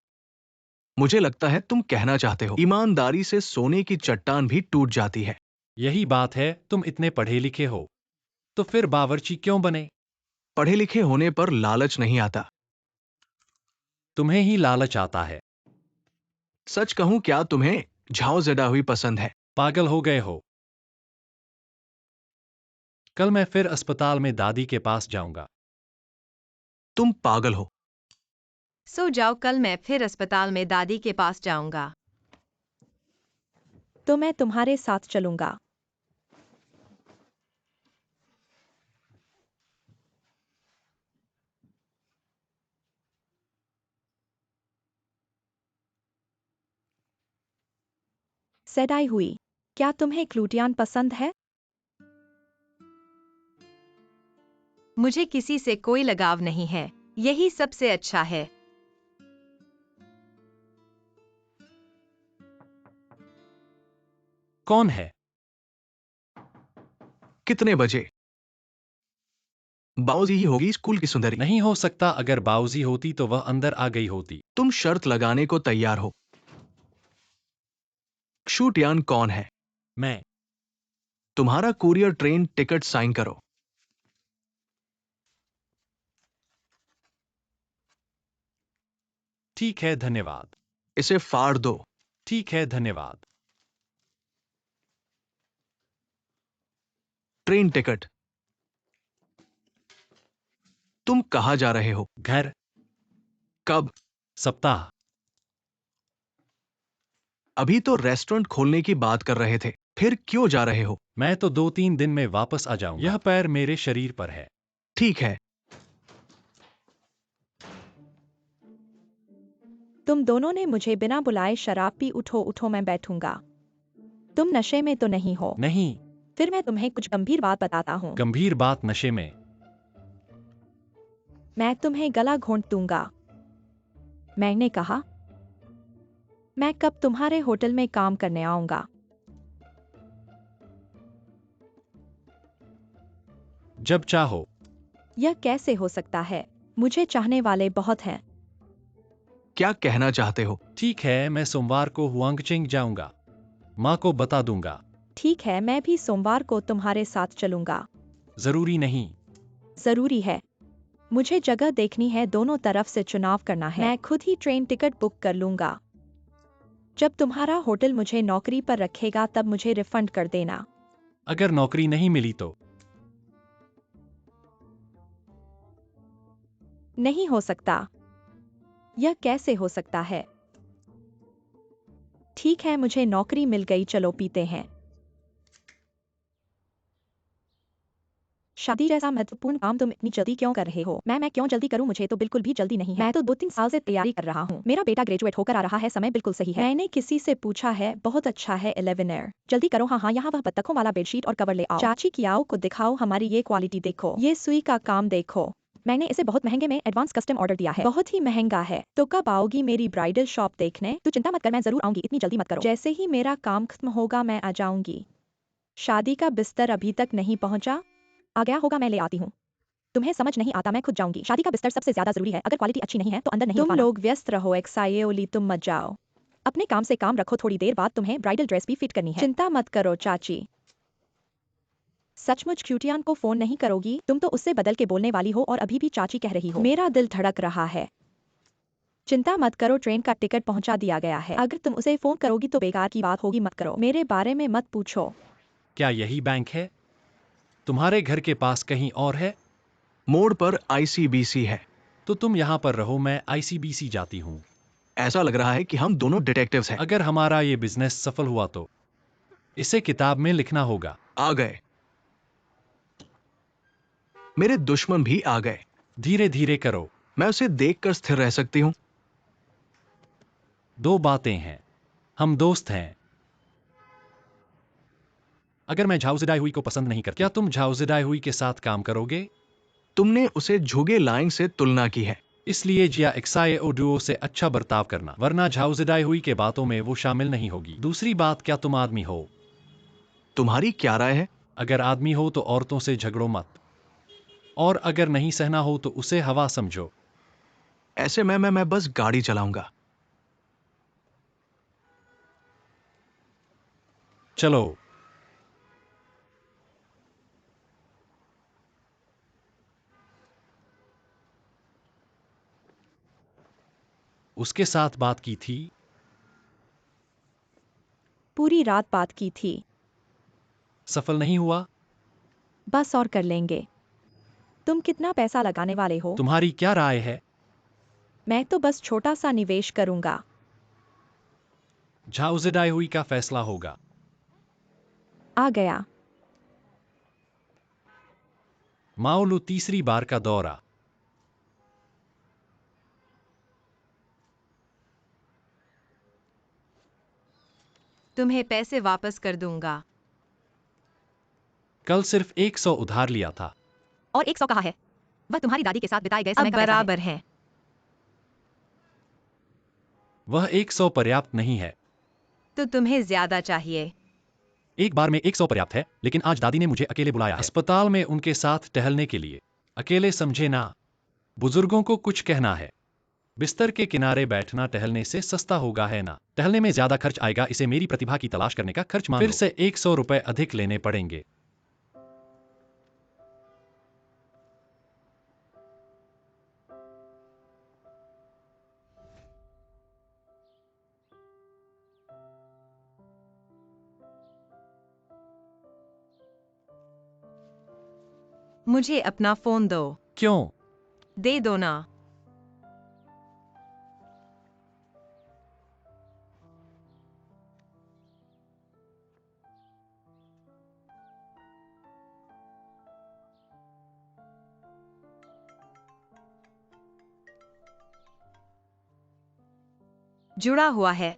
मुझे लगता है तुम कहना चाहते हो ईमानदारी से सोने की चट्टान भी टूट जाती है। यही बात है। तुम इतने पढ़े लिखे हो तो फिर बावर्ची क्यों बने? पढ़े लिखे होने पर लालच नहीं आता। तुम्हें ही लालच आता है। सच कहूं, क्या तुम्हें झाओ ज़िडा हुई पसंद है? पागल हो गए हो। कल मैं फिर अस्पताल में दादी के पास जाऊंगा। तुम पागल हो। सो जाओ, कल मैं फिर अस्पताल में दादी के पास जाऊंगा। तो मैं तुम्हारे साथ चलूंगा। सेडाई हुई, क्या तुम्हें क्लूटियान पसंद है? मुझे किसी से कोई लगाव नहीं है। यही सबसे अच्छा है। कौन है? कितने बजे? बाओजी ही होगी स्कूल की सुंदरी। नहीं हो सकता। अगर बाऊजी होती तो वह अंदर आ गई होती। तुम शर्त लगाने को तैयार हो? क्षुटियान कौन है? मैं। तुम्हारा कुरियर ट्रेन टिकट साइन करो। ठीक है, धन्यवाद। इसे फाड़ दो। ठीक है, धन्यवाद। Train ticket. तुम कहां जा रहे हो? घर। कब? सप्ताह। अभी तो रेस्टोरेंट खोलने की बात कर रहे थे, फिर क्यों जा रहे हो? मैं तो 2-3 दिन में वापस आ जाऊंगा। यह पैर मेरे शरीर पर है। ठीक है। तुम दोनों ने मुझे बिना बुलाए शराब पी। उठो उठो, मैं बैठूंगा। तुम नशे में तो नहीं हो? नहीं। फिर मैं तुम्हें कुछ गंभीर बात बताता हूँ। गंभीर बात? नशे में? मैं तुम्हें गला घोंट दूंगा। मैंने कहा, मैं कब तुम्हारे होटल में काम करने आऊंगा? जब चाहो। यह कैसे हो सकता है? मुझे चाहने वाले बहुत हैं। क्या कहना चाहते हो? ठीक है, मैं सोमवार को हुआंगचिंग जाऊंगा। माँ को बता दूंगा। ठीक है, मैं भी सोमवार को तुम्हारे साथ चलूंगा। जरूरी नहीं। जरूरी है। मुझे जगह देखनी है, दोनों तरफ से चुनाव करना है। मैं खुद ही ट्रेन टिकट बुक कर लूंगा। जब तुम्हारा होटल मुझे नौकरी पर रखेगा तब मुझे रिफंड कर देना। अगर नौकरी नहीं मिली तो? नहीं हो सकता। यह कैसे हो सकता है? ठीक है, मुझे नौकरी मिल गई, चलो पीते हैं। शादी जैसा महत्वपूर्ण काम तुम इतनी जल्दी क्यों कर रहे हो? मैं क्यों जल्दी करूं? मुझे तो बिल्कुल भी जल्दी नहीं है। मैं तो 2-3 साल से तैयारी कर रहा हूं। मेरा बेटा ग्रेजुएट होकर आ रहा है, समय बिल्कुल सही है। मैंने किसी से पूछा है, बहुत अच्छा है 11 एयर। जल्दी करो। हाँ, यहाँ वह बत्तखों वाला बेडशीट और कवर ले आओ। चाची की आओ को दिखाओ, हमारी ये क्वालिटी देखो, ये सुई का काम देखो। मैंने इसे बहुत महंगे में एडवांस कस्टम ऑर्डर दिया है, बहुत ही महंगा है। तो कब आओगी मेरी ब्राइडल शॉप देखने? तू चिंता मत कर, मैं जरूर आऊंगी, इतनी जल्दी मत करो। जैसे ही मेरा काम खत्म होगा मैं आ जाऊंगी। शादी का बिस्तर अभी तक नहीं पहुंचा? आ गया होगा, मैं ले आती हूँ। तुम्हें समझ नहीं आता, मैं खुद जाऊंगी। शादी का बिस्तर सबसे ज्यादा जरूरी है, अगर क्वालिटी अच्छी नहीं है तो अंदर नहीं तुम लोग व्यस्त रहो, एक्साइए ओली तुम मत जाओ। अपने काम से काम रखो, थोड़ी देर बाद तुम्हें ब्राइडल ड्रेस भी फिट करनी है। चिंता मत करो चाची। सचमुच क्यूटियान को फोन नहीं करोगी? तुम तो उससे बदल के बोलने वाली हो और अभी भी चाची कह रही हो। मेरा दिल धड़क रहा है। चिंता मत करो, ट्रेन का टिकट पहुंचा दिया गया है। अगर तुम उसे फोन करोगी तो बेकार की बात होगी, मत करो। मेरे बारे में मत पूछो। क्या यही बैंक है? तुम्हारे घर के पास कहीं और है? मोड़ पर आईसीबीसी है। तो तुम यहाँ पर रहो, मैं आईसीबीसी जाती हूँ। ऐसा लग रहा है कि हम दोनों डिटेक्टिव्स हैं। अगर हमारा ये बिजनेस सफल हुआ तो इसे किताब में लिखना होगा। आ गए। मेरे दुश्मन भी आ गए। धीरे धीरे करो। मैं उसे देखकर स्थिर रह सकती हूँ। दो बातें हैं, हम दोस्त हैं। अगर मैं झाउजिडाई हुई को पसंद नहीं करता, क्या तुम झाउजिडाई हुई के साथ काम करोगे? तुमने उसे झुगे लाइन से तुलना की है। इसलिए जिया एक्साए ओ डुओ से अच्छा बर्ताव करना, वरना झाउजिडाई हुई के बातों में वो शामिल नहीं होगी। दूसरी बात, क्या तुम आदमी हो? तुम्हारी क्या राय है? अगर आदमी हो तो औरतों से झगड़ो मत, और अगर नहीं सहना हो तो उसे हवा समझो। ऐसे में मैं बस गाड़ी चलाऊंगा। चलो। उसके साथ बात की थी? पूरी रात बात की थी। सफल नहीं हुआ? बस और कर लेंगे। तुम कितना पैसा लगाने वाले हो? तुम्हारी क्या राय है? मैं तो बस छोटा सा निवेश करूंगा। झाउजिडाई हुई का फैसला होगा। आ गया। माओलू तीसरी बार का दौरा। तुम्हें पैसे वापस कर दूंगा। कल सिर्फ 100 उधार लिया था। और 100 कहा है? वह तुम्हारी दादी के साथ बिताए गए समय अब का पैसा है। बराबर है। वह 100 पर्याप्त नहीं है। तो तुम्हें ज्यादा चाहिए। एक बार में 100 पर्याप्त है, लेकिन आज दादी ने मुझे अकेले बुलाया है अस्पताल में उनके साथ टहलने के लिए। अकेले समझे ना, बुजुर्गों को कुछ कहना है। बिस्तर के किनारे बैठना टहलने से सस्ता होगा, है ना? टहलने में ज्यादा खर्च आएगा, इसे मेरी प्रतिभा की तलाश करने का खर्च मान लो। फिर से 100 रुपए अधिक लेने पड़ेंगे। मुझे अपना फोन दो। क्यों? दे दो ना। जुड़ा हुआ है।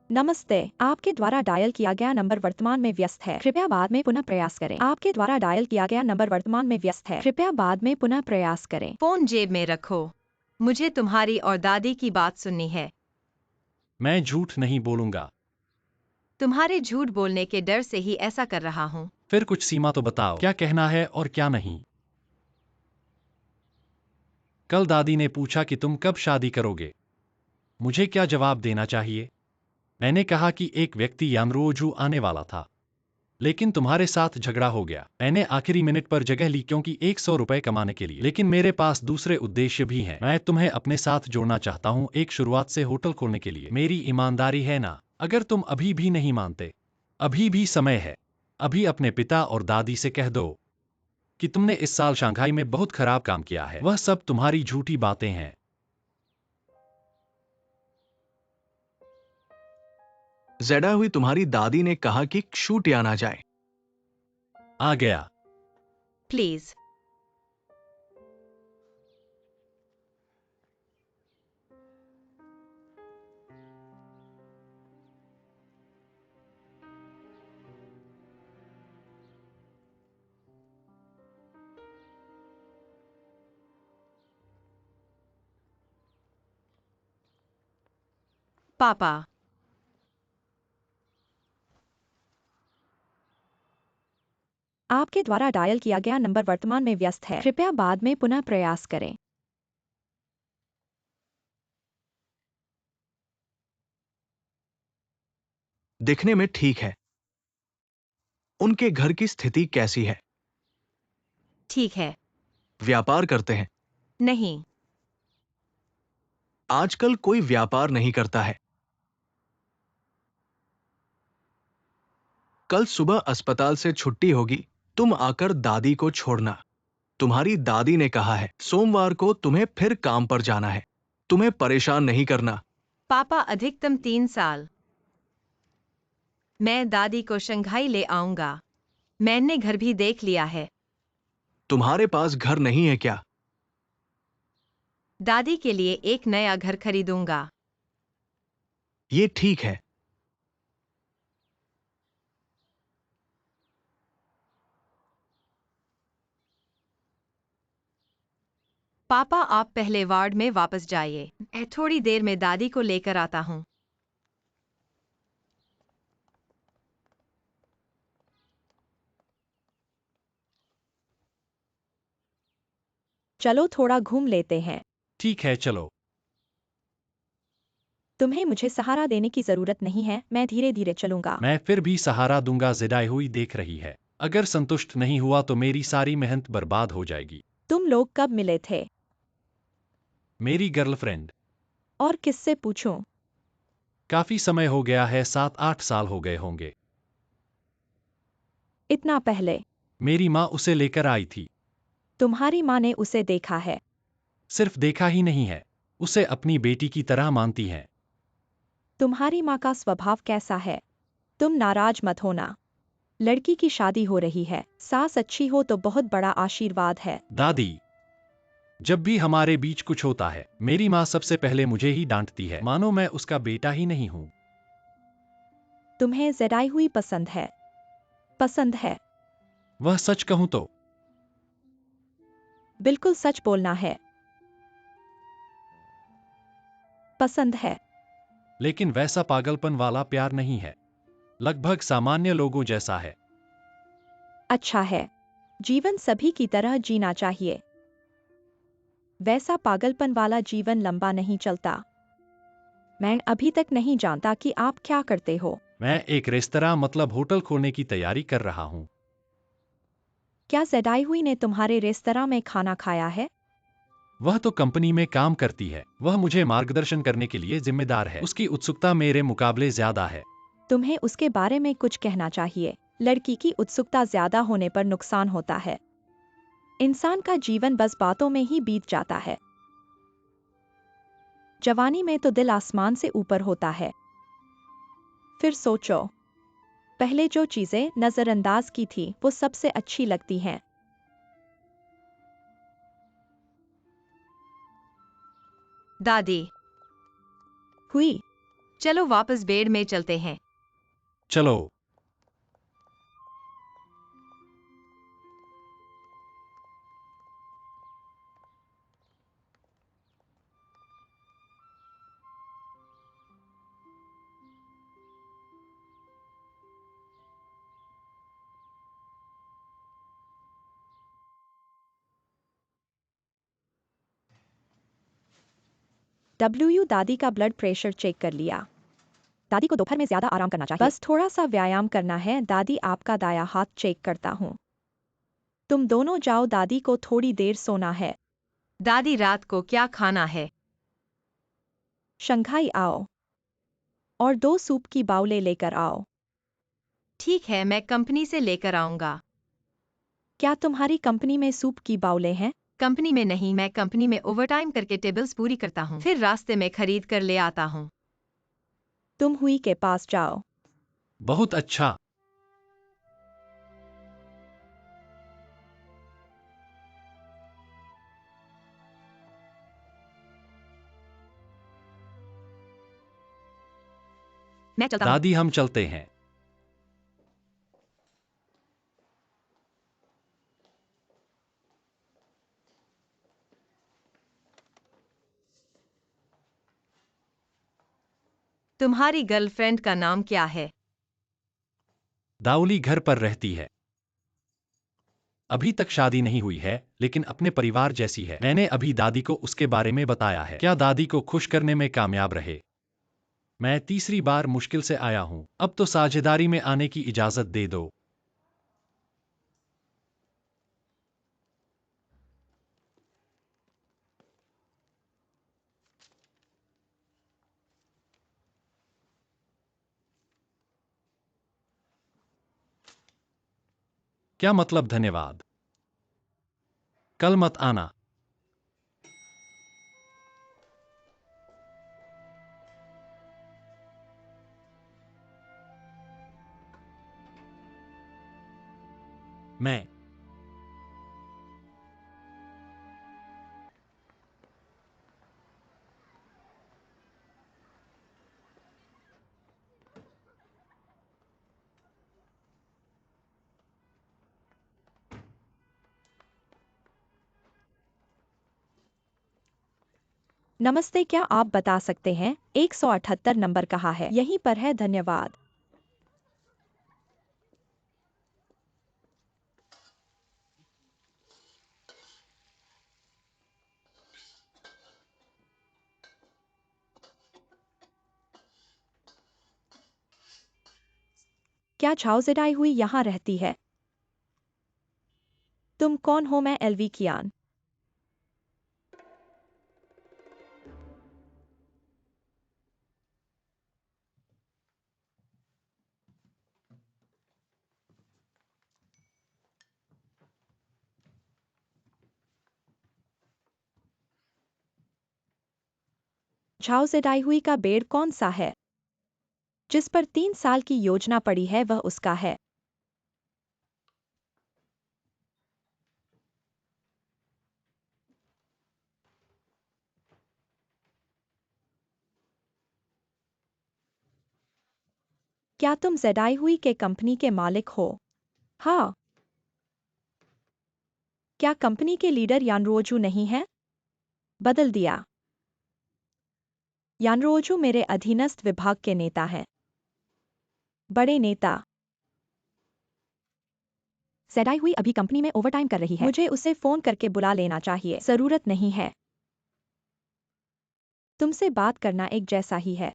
नमस्ते, आपके द्वारा डायल किया गया नंबर वर्तमान में व्यस्त है, कृपया बाद में पुनः प्रयास करें। आपके द्वारा डायल किया गया नंबर वर्तमान में व्यस्त है, कृपया बाद में पुनः प्रयास करें। फोन जेब में रखो। मुझे तुम्हारी और दादी की बात सुननी है। मैं झूठ नहीं बोलूंगा। तुम्हारे झूठ बोलने के डर से ही ऐसा कर रहा हूँ। फिर कुछ सीमा तो बताओ, क्या कहना है और क्या नहीं। कल दादी ने पूछा कि तुम कब शादी करोगे। मुझे क्या जवाब देना चाहिए? मैंने कहा कि एक व्यक्ति यानरोजू आने वाला था, लेकिन तुम्हारे साथ झगड़ा हो गया। मैंने आखिरी मिनट पर जगह ली क्योंकि 100 रुपए कमाने के लिए, लेकिन मेरे पास दूसरे उद्देश्य भी हैं। मैं तुम्हें अपने साथ जोड़ना चाहता हूं, एक शुरुआत से होटल खोलने के लिए। मेरी ईमानदारी है ना? अगर तुम अभी भी नहीं मानते, अभी भी समय है। अभी अपने पिता और दादी से कह दो कि तुमने इस साल शंघाई में बहुत खराब काम किया है। वह सब तुम्हारी झूठी बातें हैं। ज़ेडा हुई तुम्हारी दादी ने कहा कि छूटिया ना जाए। आ गया। प्लीज। पापा। आपके द्वारा डायल किया गया नंबर वर्तमान में व्यस्त है, कृपया बाद में पुनः प्रयास करें। दिखने में ठीक है। उनके घर की स्थिति कैसी है? ठीक है। व्यापार करते हैं? नहीं। आजकल कोई व्यापार नहीं करता है। कल सुबह अस्पताल से छुट्टी होगी, तुम आकर दादी को छोड़ना। तुम्हारी दादी ने कहा है सोमवार को तुम्हें फिर काम पर जाना है। तुम्हें परेशान नहीं करना। पापा, अधिकतम 3 साल। मैं दादी को शंघाई ले आऊंगा। मैंने घर भी देख लिया है। तुम्हारे पास घर नहीं है क्या? दादी के लिए एक नया घर खरीदूंगा। ये ठीक है। पापा, आप पहले वार्ड में वापस जाइए। मैं थोड़ी देर में दादी को लेकर आता हूँ। चलो थोड़ा घूम लेते हैं। ठीक है, चलो। तुम्हें मुझे सहारा देने की जरूरत नहीं है, मैं धीरे धीरे चलूंगा। मैं फिर भी सहारा दूंगा। ज़ेडा हुई देख रही है। अगर संतुष्ट नहीं हुआ तो मेरी सारी मेहनत बर्बाद हो जाएगी। तुम लोग कब मिले थे? मेरी गर्लफ्रेंड। और किससे पूछूं? काफी समय हो गया है, 7-8 साल हो गए होंगे। इतना पहले? मेरी माँ उसे लेकर आई थी। तुम्हारी माँ ने उसे देखा है? सिर्फ देखा ही नहीं है, उसे अपनी बेटी की तरह मानती है। तुम्हारी माँ का स्वभाव कैसा है? तुम नाराज मत होना। लड़की की शादी हो रही है, सास अच्छी हो तो बहुत बड़ा आशीर्वाद है। दादी, जब भी हमारे बीच कुछ होता है मेरी माँ सबसे पहले मुझे ही डांटती है, मानो मैं उसका बेटा ही नहीं हूँ। तुम्हें ज़ेडाई हुई पसंद है? पसंद है? वह सच कहूँ तो बिल्कुल सच बोलना है। पसंद है। लेकिन वैसा पागलपन वाला प्यार नहीं है, लगभग सामान्य लोगों जैसा है। अच्छा है। जीवन सभी की तरह जीना चाहिए। वैसा पागलपन वाला जीवन लंबा नहीं चलता। मैं अभी तक नहीं जानता कि आप क्या करते हो। मैं एक रेस्तरां मतलब होटल खोलने की तैयारी कर रहा हूँ। क्या ज़ेडाई हुई ने तुम्हारे रेस्तरां में खाना खाया है? वह तो कंपनी में काम करती है, वह मुझे मार्गदर्शन करने के लिए जिम्मेदार है। उसकी उत्सुकता मेरे मुकाबले ज्यादा है। तुम्हें उसके बारे में कुछ कहना चाहिए। लड़की की उत्सुकता ज्यादा होने पर नुकसान होता है। इंसान का जीवन बस बातों में ही बीत जाता है। जवानी में तो दिल आसमान से ऊपर होता है। फिर सोचो, पहले जो चीजें नजरअंदाज की थी वो सबसे अच्छी लगती हैं। दादी, हुई। चलो वापस बेड में चलते हैं। चलो। डब्ल्यू दादी का ब्लड प्रेशर चेक कर लिया। दादी को दोपहर में ज्यादा आराम करना चाहिए। बस थोड़ा सा व्यायाम करना है। दादी, आपका दाया हाथ चेक करता हूँ। तुम दोनों जाओ, दादी को थोड़ी देर सोना है। दादी, रात को क्या खाना है? शंघाई आओ और 2 सूप की बाउलें लेकर आओ। ठीक है, मैं कंपनी से लेकर आऊंगा। क्या तुम्हारी कंपनी में सूप की बाउलें हैं? कंपनी में नहीं, मैं कंपनी में ओवरटाइम करके टेबल्स पूरी करता हूँ, फिर रास्ते में खरीद कर ले आता हूँ। तुम हुई के पास जाओ। बहुत अच्छा। मैं चलता हूँ। दादी हम चलते हैं। तुम्हारी गर्लफ्रेंड का नाम क्या है? दाउली घर पर रहती है। अभी तक शादी नहीं हुई है, लेकिन अपने परिवार जैसी है। मैंने अभी दादी को उसके बारे में बताया है। क्या दादी को खुश करने में कामयाब रहे? मैं तीसरी बार मुश्किल से आया हूं। अब तो साझेदारी में आने की इजाजत दे दो। क्या मतलब धन्यवाद? कल मत आना। मैं नमस्ते, क्या आप बता सकते हैं 178 नंबर कहाँ है? यहीं पर है, धन्यवाद। क्या झाओजेडाई हुई यहाँ रहती है? तुम कौन हो? मैं एलवी कियान। झाओजेडाई हुई का बेड़ कौन सा है? जिस पर 3 साल की योजना पड़ी है वह उसका है। क्या तुम जेडाई हुई के कंपनी के मालिक हो? हाँ। क्या कंपनी के लीडर यानरोजू नहीं है? बदल दिया। यानरोजू मेरे अधीनस्थ विभाग के नेता हैं। बड़े नेता। जेडाई हुई अभी कंपनी में ओवरटाइम कर रही है। मुझे उसे फोन करके बुला लेना चाहिए। जरूरत नहीं है। तुमसे बात करना एक जैसा ही है।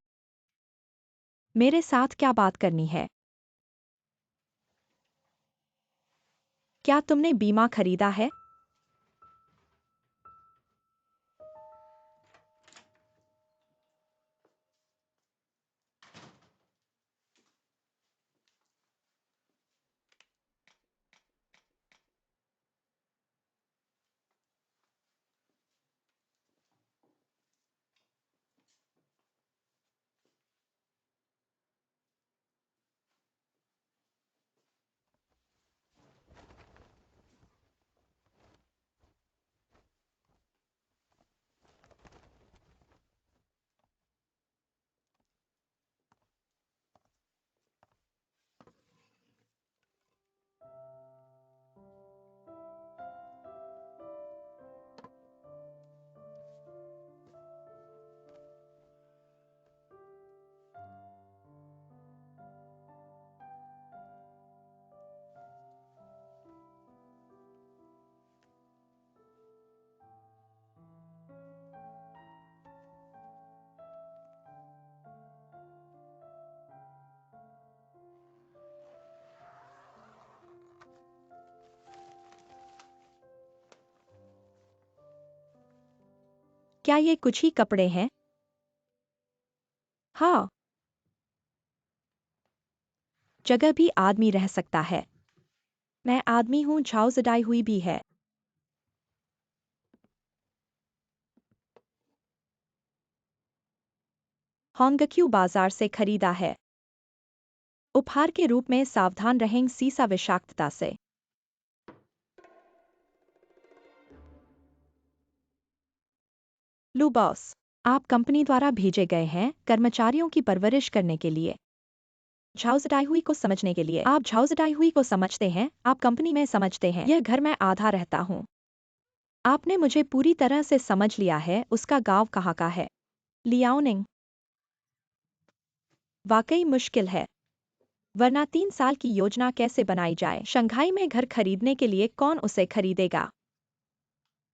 मेरे साथ क्या बात करनी है? क्या तुमने बीमा खरीदा है? क्या ये कुछ ही कपड़े हैं? हाँ। जगह भी आदमी रह सकता है। मैं आदमी हूँ, झाओजेडाई हुई भी है। होंगक्यू बाजार से खरीदा है। उपहार के रूप में सावधान रहें सीसा विषाक्तता से। लो बॉस, आप कंपनी द्वारा भेजे गए हैं कर्मचारियों की परवरिश करने के लिए। झाउजटाई हुई को समझने के लिए। आप झाउजटाई हुई को समझते हैं, आप कंपनी में समझते हैं। यह घर में आधा रहता हूँ। आपने मुझे पूरी तरह से समझ लिया है। उसका गांव कहाँ का है? लियाओनिंग। वाकई मुश्किल है, वरना 3 साल की योजना कैसे बनाई जाए? शंघाई में घर खरीदने के लिए कौन उसे खरीदेगा?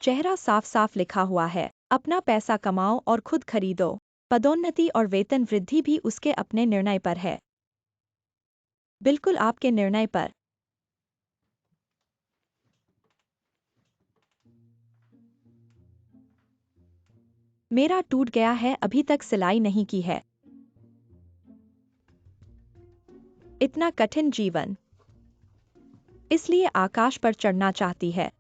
चेहरा साफ साफ लिखा हुआ है, अपना पैसा कमाओ और खुद खरीदो। पदोन्नति और वेतन वृद्धि भी उसके अपने निर्णय पर है। बिल्कुल आपके निर्णय पर। मेरा टूट गया है, अभी तक सिलाई नहीं की है। इतना कठिन जीवन, इसलिए आकाश पर चढ़ना चाहती है।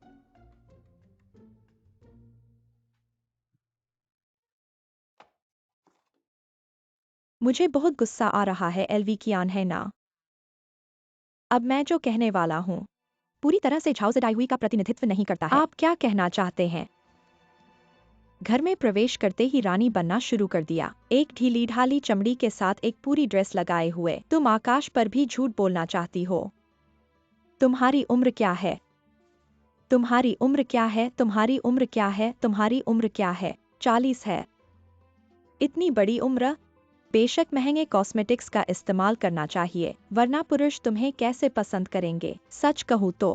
मुझे बहुत गुस्सा आ रहा है, एलवी कियान है ना। अब मैं जो कहने वाला हूँ पूरी तरह से झाओजडाई हुई का प्रतिनिधित्व नहीं करता है। आप क्या कहना चाहते हैं? घर में प्रवेश करते ही रानी बनना शुरू कर दिया, एक ढीली ढाली चमड़ी के साथ एक पूरी ड्रेस लगाए हुए। तुम आकाश पर भी झूठ बोलना चाहती हो। तुम्हारी उम्र क्या है? तुम्हारी उम्र क्या है? तुम्हारी उम्र क्या है? तुम्हारी उम्र क्या है? 40 है। इतनी बड़ी उम्र? बेशक महंगे कॉस्मेटिक्स का इस्तेमाल करना चाहिए, वरना पुरुष तुम्हें कैसे पसंद करेंगे? सच कहूँ तो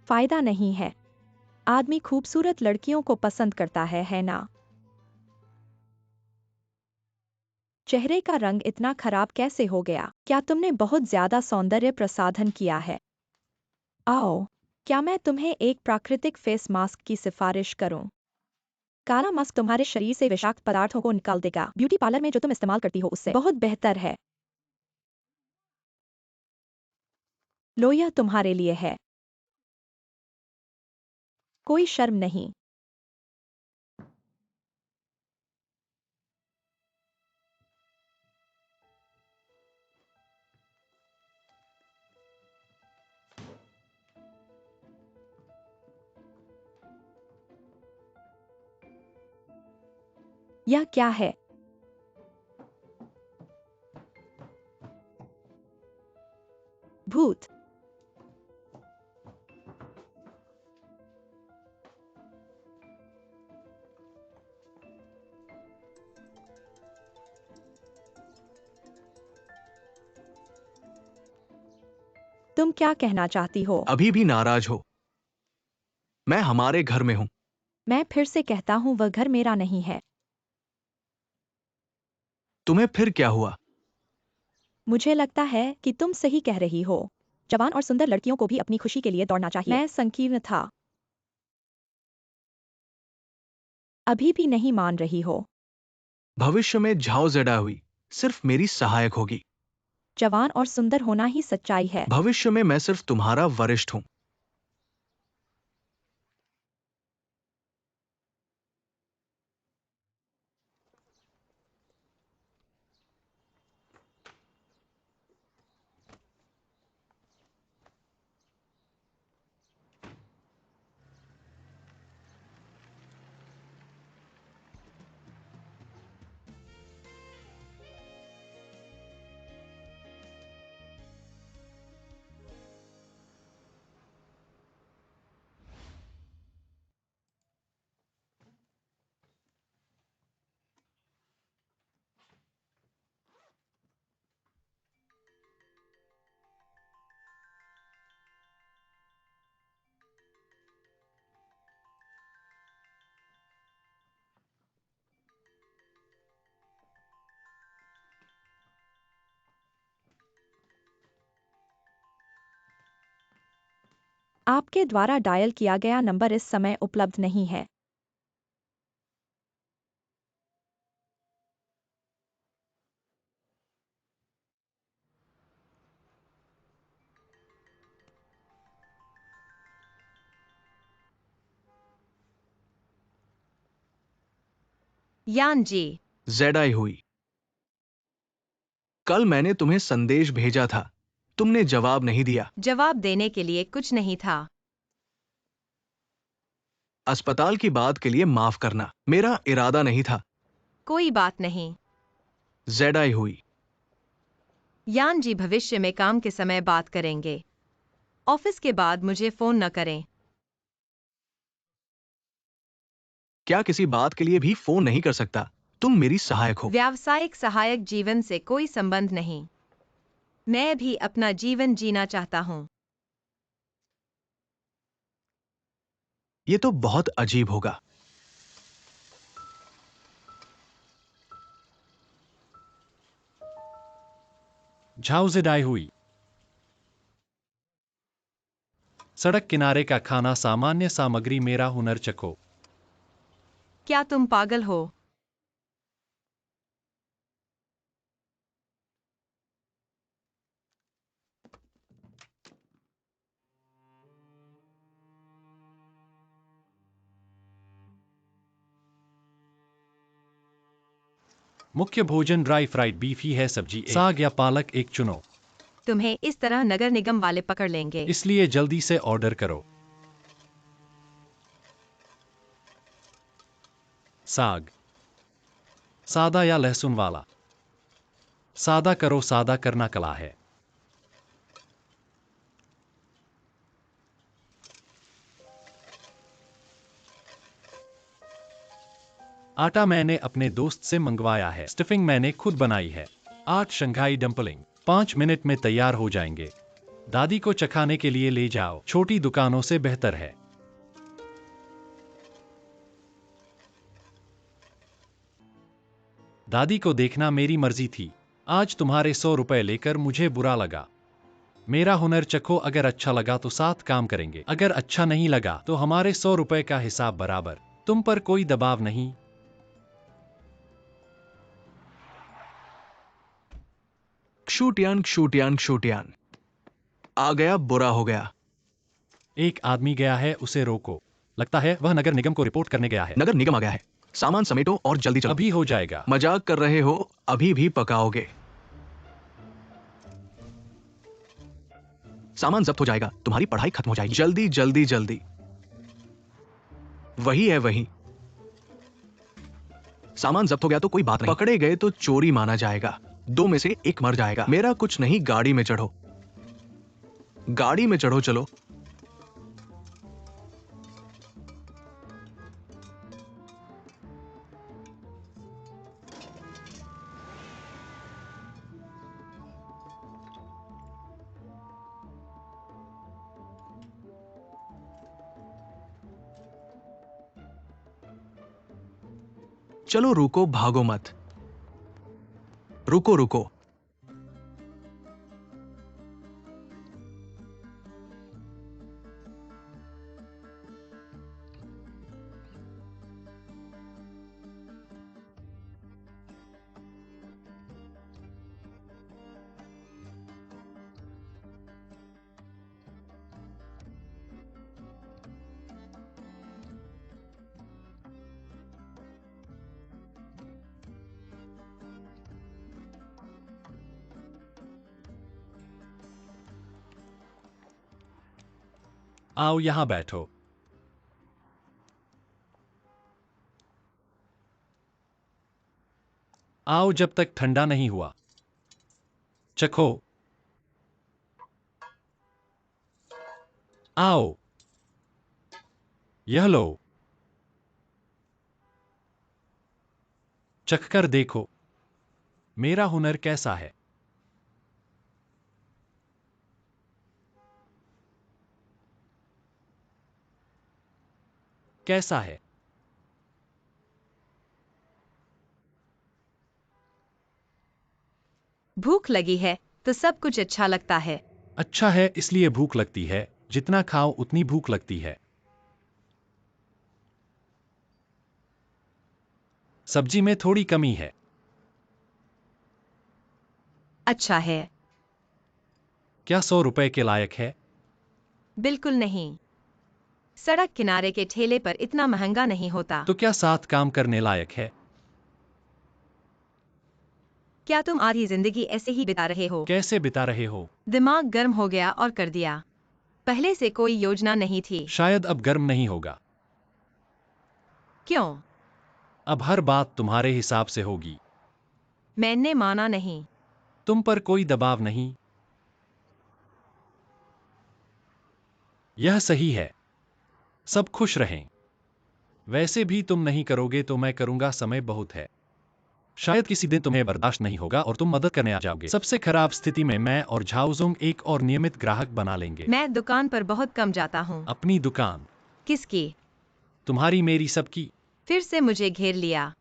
फायदा नहीं है। आदमी खूबसूरत लड़कियों को पसंद करता है ना? चेहरे का रंग इतना खराब कैसे हो गया? क्या तुमने बहुत ज्यादा सौंदर्य प्रसाधन किया है? आओ, क्या मैं तुम्हें एक प्राकृतिक फेस मास्क की सिफारिश करूं? काला मास्क तुम्हारे शरीर से विषाक्त पदार्थों को निकाल देगा। ब्यूटी पार्लर में जो तुम इस्तेमाल करती हो उससे बहुत बेहतर है। लो, यह तुम्हारे लिए है। कोई शर्म नहीं। यह क्या है? भूत। तुम क्या कहना चाहती हो? अभी भी नाराज हो? मैं हमारे घर में हूं। मैं फिर से कहता हूँ, वह घर मेरा नहीं है। तुम्हें फिर क्या हुआ? मुझे लगता है कि तुम सही कह रही हो। जवान और सुंदर लड़कियों को भी अपनी खुशी के लिए दौड़ना चाहिए। मैं संकीर्ण था। अभी भी नहीं मान रही हो। भविष्य में झाओ जेडा हुई सिर्फ मेरी सहायक होगी। जवान और सुंदर होना ही सच्चाई है। भविष्य में मैं सिर्फ तुम्हारा वरिष्ठ हूं। आपके द्वारा डायल किया गया नंबर इस समय उपलब्ध नहीं है। यान जी। जेडाई हुई कल मैंने तुम्हें संदेश भेजा था, तुमने जवाब नहीं दिया। जवाब देने के लिए कुछ नहीं था। अस्पताल की बात के लिए माफ करना, मेरा इरादा नहीं था। कोई बात नहीं। ZI हुई। यान जी भविष्य में काम के समय बात करेंगे। ऑफिस के बाद मुझे फोन न करें। क्या किसी बात के लिए भी फोन नहीं कर सकता? तुम मेरी सहायक हो। व्यावसायिक सहायक जीवन से कोई संबंध नहीं। मैं भी अपना जीवन जीना चाहता हूँ। ये तो बहुत अजीब होगा। झाउजिडाई हुई। सड़क किनारे का खाना, सामान्य सामग्री, मेरा हुनर चखो। क्या तुम पागल हो? मुख्य भोजन ड्राई फ्राइड बीफ ही है, सब्जी साग या पालक एक चुनो। तुम्हें इस तरह नगर निगम वाले पकड़ लेंगे। इसलिए जल्दी से ऑर्डर करो। साग सादा या लहसुन वाला? सादा करो, सादा करना कला है। आटा मैंने अपने दोस्त से मंगवाया है। स्टफिंग मैंने खुद बनाई है। 8 शंघाई डंपलिंग 5 मिनट में तैयार हो जाएंगे। दादी को चखाने के लिए ले जाओ, छोटी दुकानों से बेहतर है। दादी को देखना मेरी मर्जी थी। आज तुम्हारे 100 रुपए लेकर मुझे बुरा लगा। मेरा हुनर चखो, अगर अच्छा लगा तो साथ काम करेंगे, अगर अच्छा नहीं लगा तो हमारे 100 रुपए का हिसाब बराबर। तुम पर कोई दबाव नहीं। क्षुटियान क्षुटियान क्षुटियान। आ गया, बुरा हो गया। एक आदमी गया है, उसे रोको। लगता है वह नगर निगम को रिपोर्ट करने गया है। नगर निगम आ गया है। सामान समेटो और जल्दी चलो। अभी हो जाएगा। मजाक कर रहे हो? अभी भी पकाओगे? सामान जब्त हो जाएगा, तुम्हारी पढ़ाई खत्म हो जाएगी। जल्दी जल्दी जल्दी। वही है वही। सामान जब्त हो गया तो कोई बात नहीं, पकड़े गए तो चोरी माना जाएगा। 2 में से 1 मर जाएगा। मेरा कुछ नहीं, गाड़ी में चढ़ो। गाड़ी में चढ़ो, चलो। चलो रुको, भागो मत। रुको रुको। आओ यहां बैठो। आओ जब तक ठंडा नहीं हुआ। चखो। आओ, यह लो। चखकर देखो मेरा हुनर कैसा है। कैसा है? भूख लगी है तो सब कुछ अच्छा लगता है। अच्छा है, इसलिए भूख लगती है। जितना खाओ उतनी भूख लगती है। सब्जी में थोड़ी कमी है। अच्छा है। क्या 100 रुपए के लायक है? बिल्कुल नहीं। सड़क किनारे के ठेले पर इतना महंगा नहीं होता। तो क्या साथ काम करने लायक है? क्या तुम आधी जिंदगी ऐसे ही बिता रहे हो? कैसे बिता रहे हो? दिमाग गर्म हो गया और कर दिया। पहले से कोई योजना नहीं थी। शायद अब गर्म नहीं होगा। क्यों? अब हर बात तुम्हारे हिसाब से होगी। मैंने माना नहीं। तुम पर कोई दबाव नहीं। यह सही है। सब खुश रहें। वैसे भी तुम नहीं करोगे तो मैं करूंगा, समय बहुत है। शायद किसी दिन तुम्हें बर्दाश्त नहीं होगा और तुम मदद करने आ जाओगे। सबसे खराब स्थिति में मैं और झाओजुंग एक और नियमित ग्राहक बना लेंगे। मैं दुकान पर बहुत कम जाता हूँ। अपनी दुकान? किसकी? तुम्हारी, मेरी, सबकी। फिर से मुझे घेर लिया।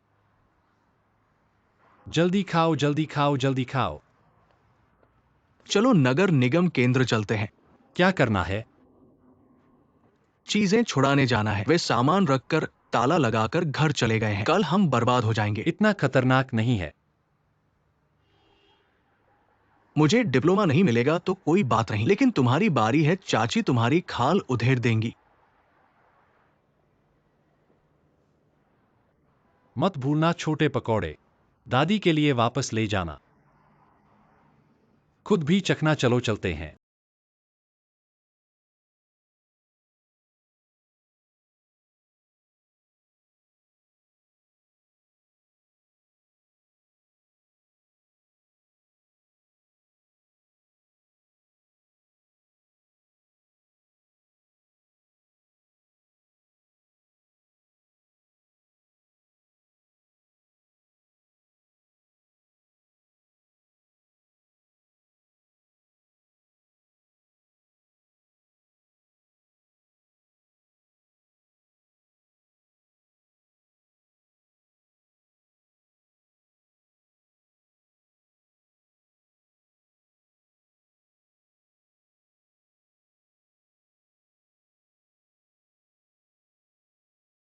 जल्दी खाओ, जल्दी खाओ, जल्दी खाओ। चलो नगर निगम केंद्र चलते हैं। क्या करना है? चीजें छुड़ाने जाना है। वे सामान रखकर ताला लगाकर घर चले गए हैं। कल हम बर्बाद हो जाएंगे। इतना खतरनाक नहीं है। मुझे डिप्लोमा नहीं मिलेगा तो कोई बात नहीं, लेकिन तुम्हारी बारी है। चाची तुम्हारी खाल उधेड़ देंगी। मत भूलना छोटे पकौड़े। दादी के लिए वापस ले जाना। खुद भी चखना। चलो चलते हैं।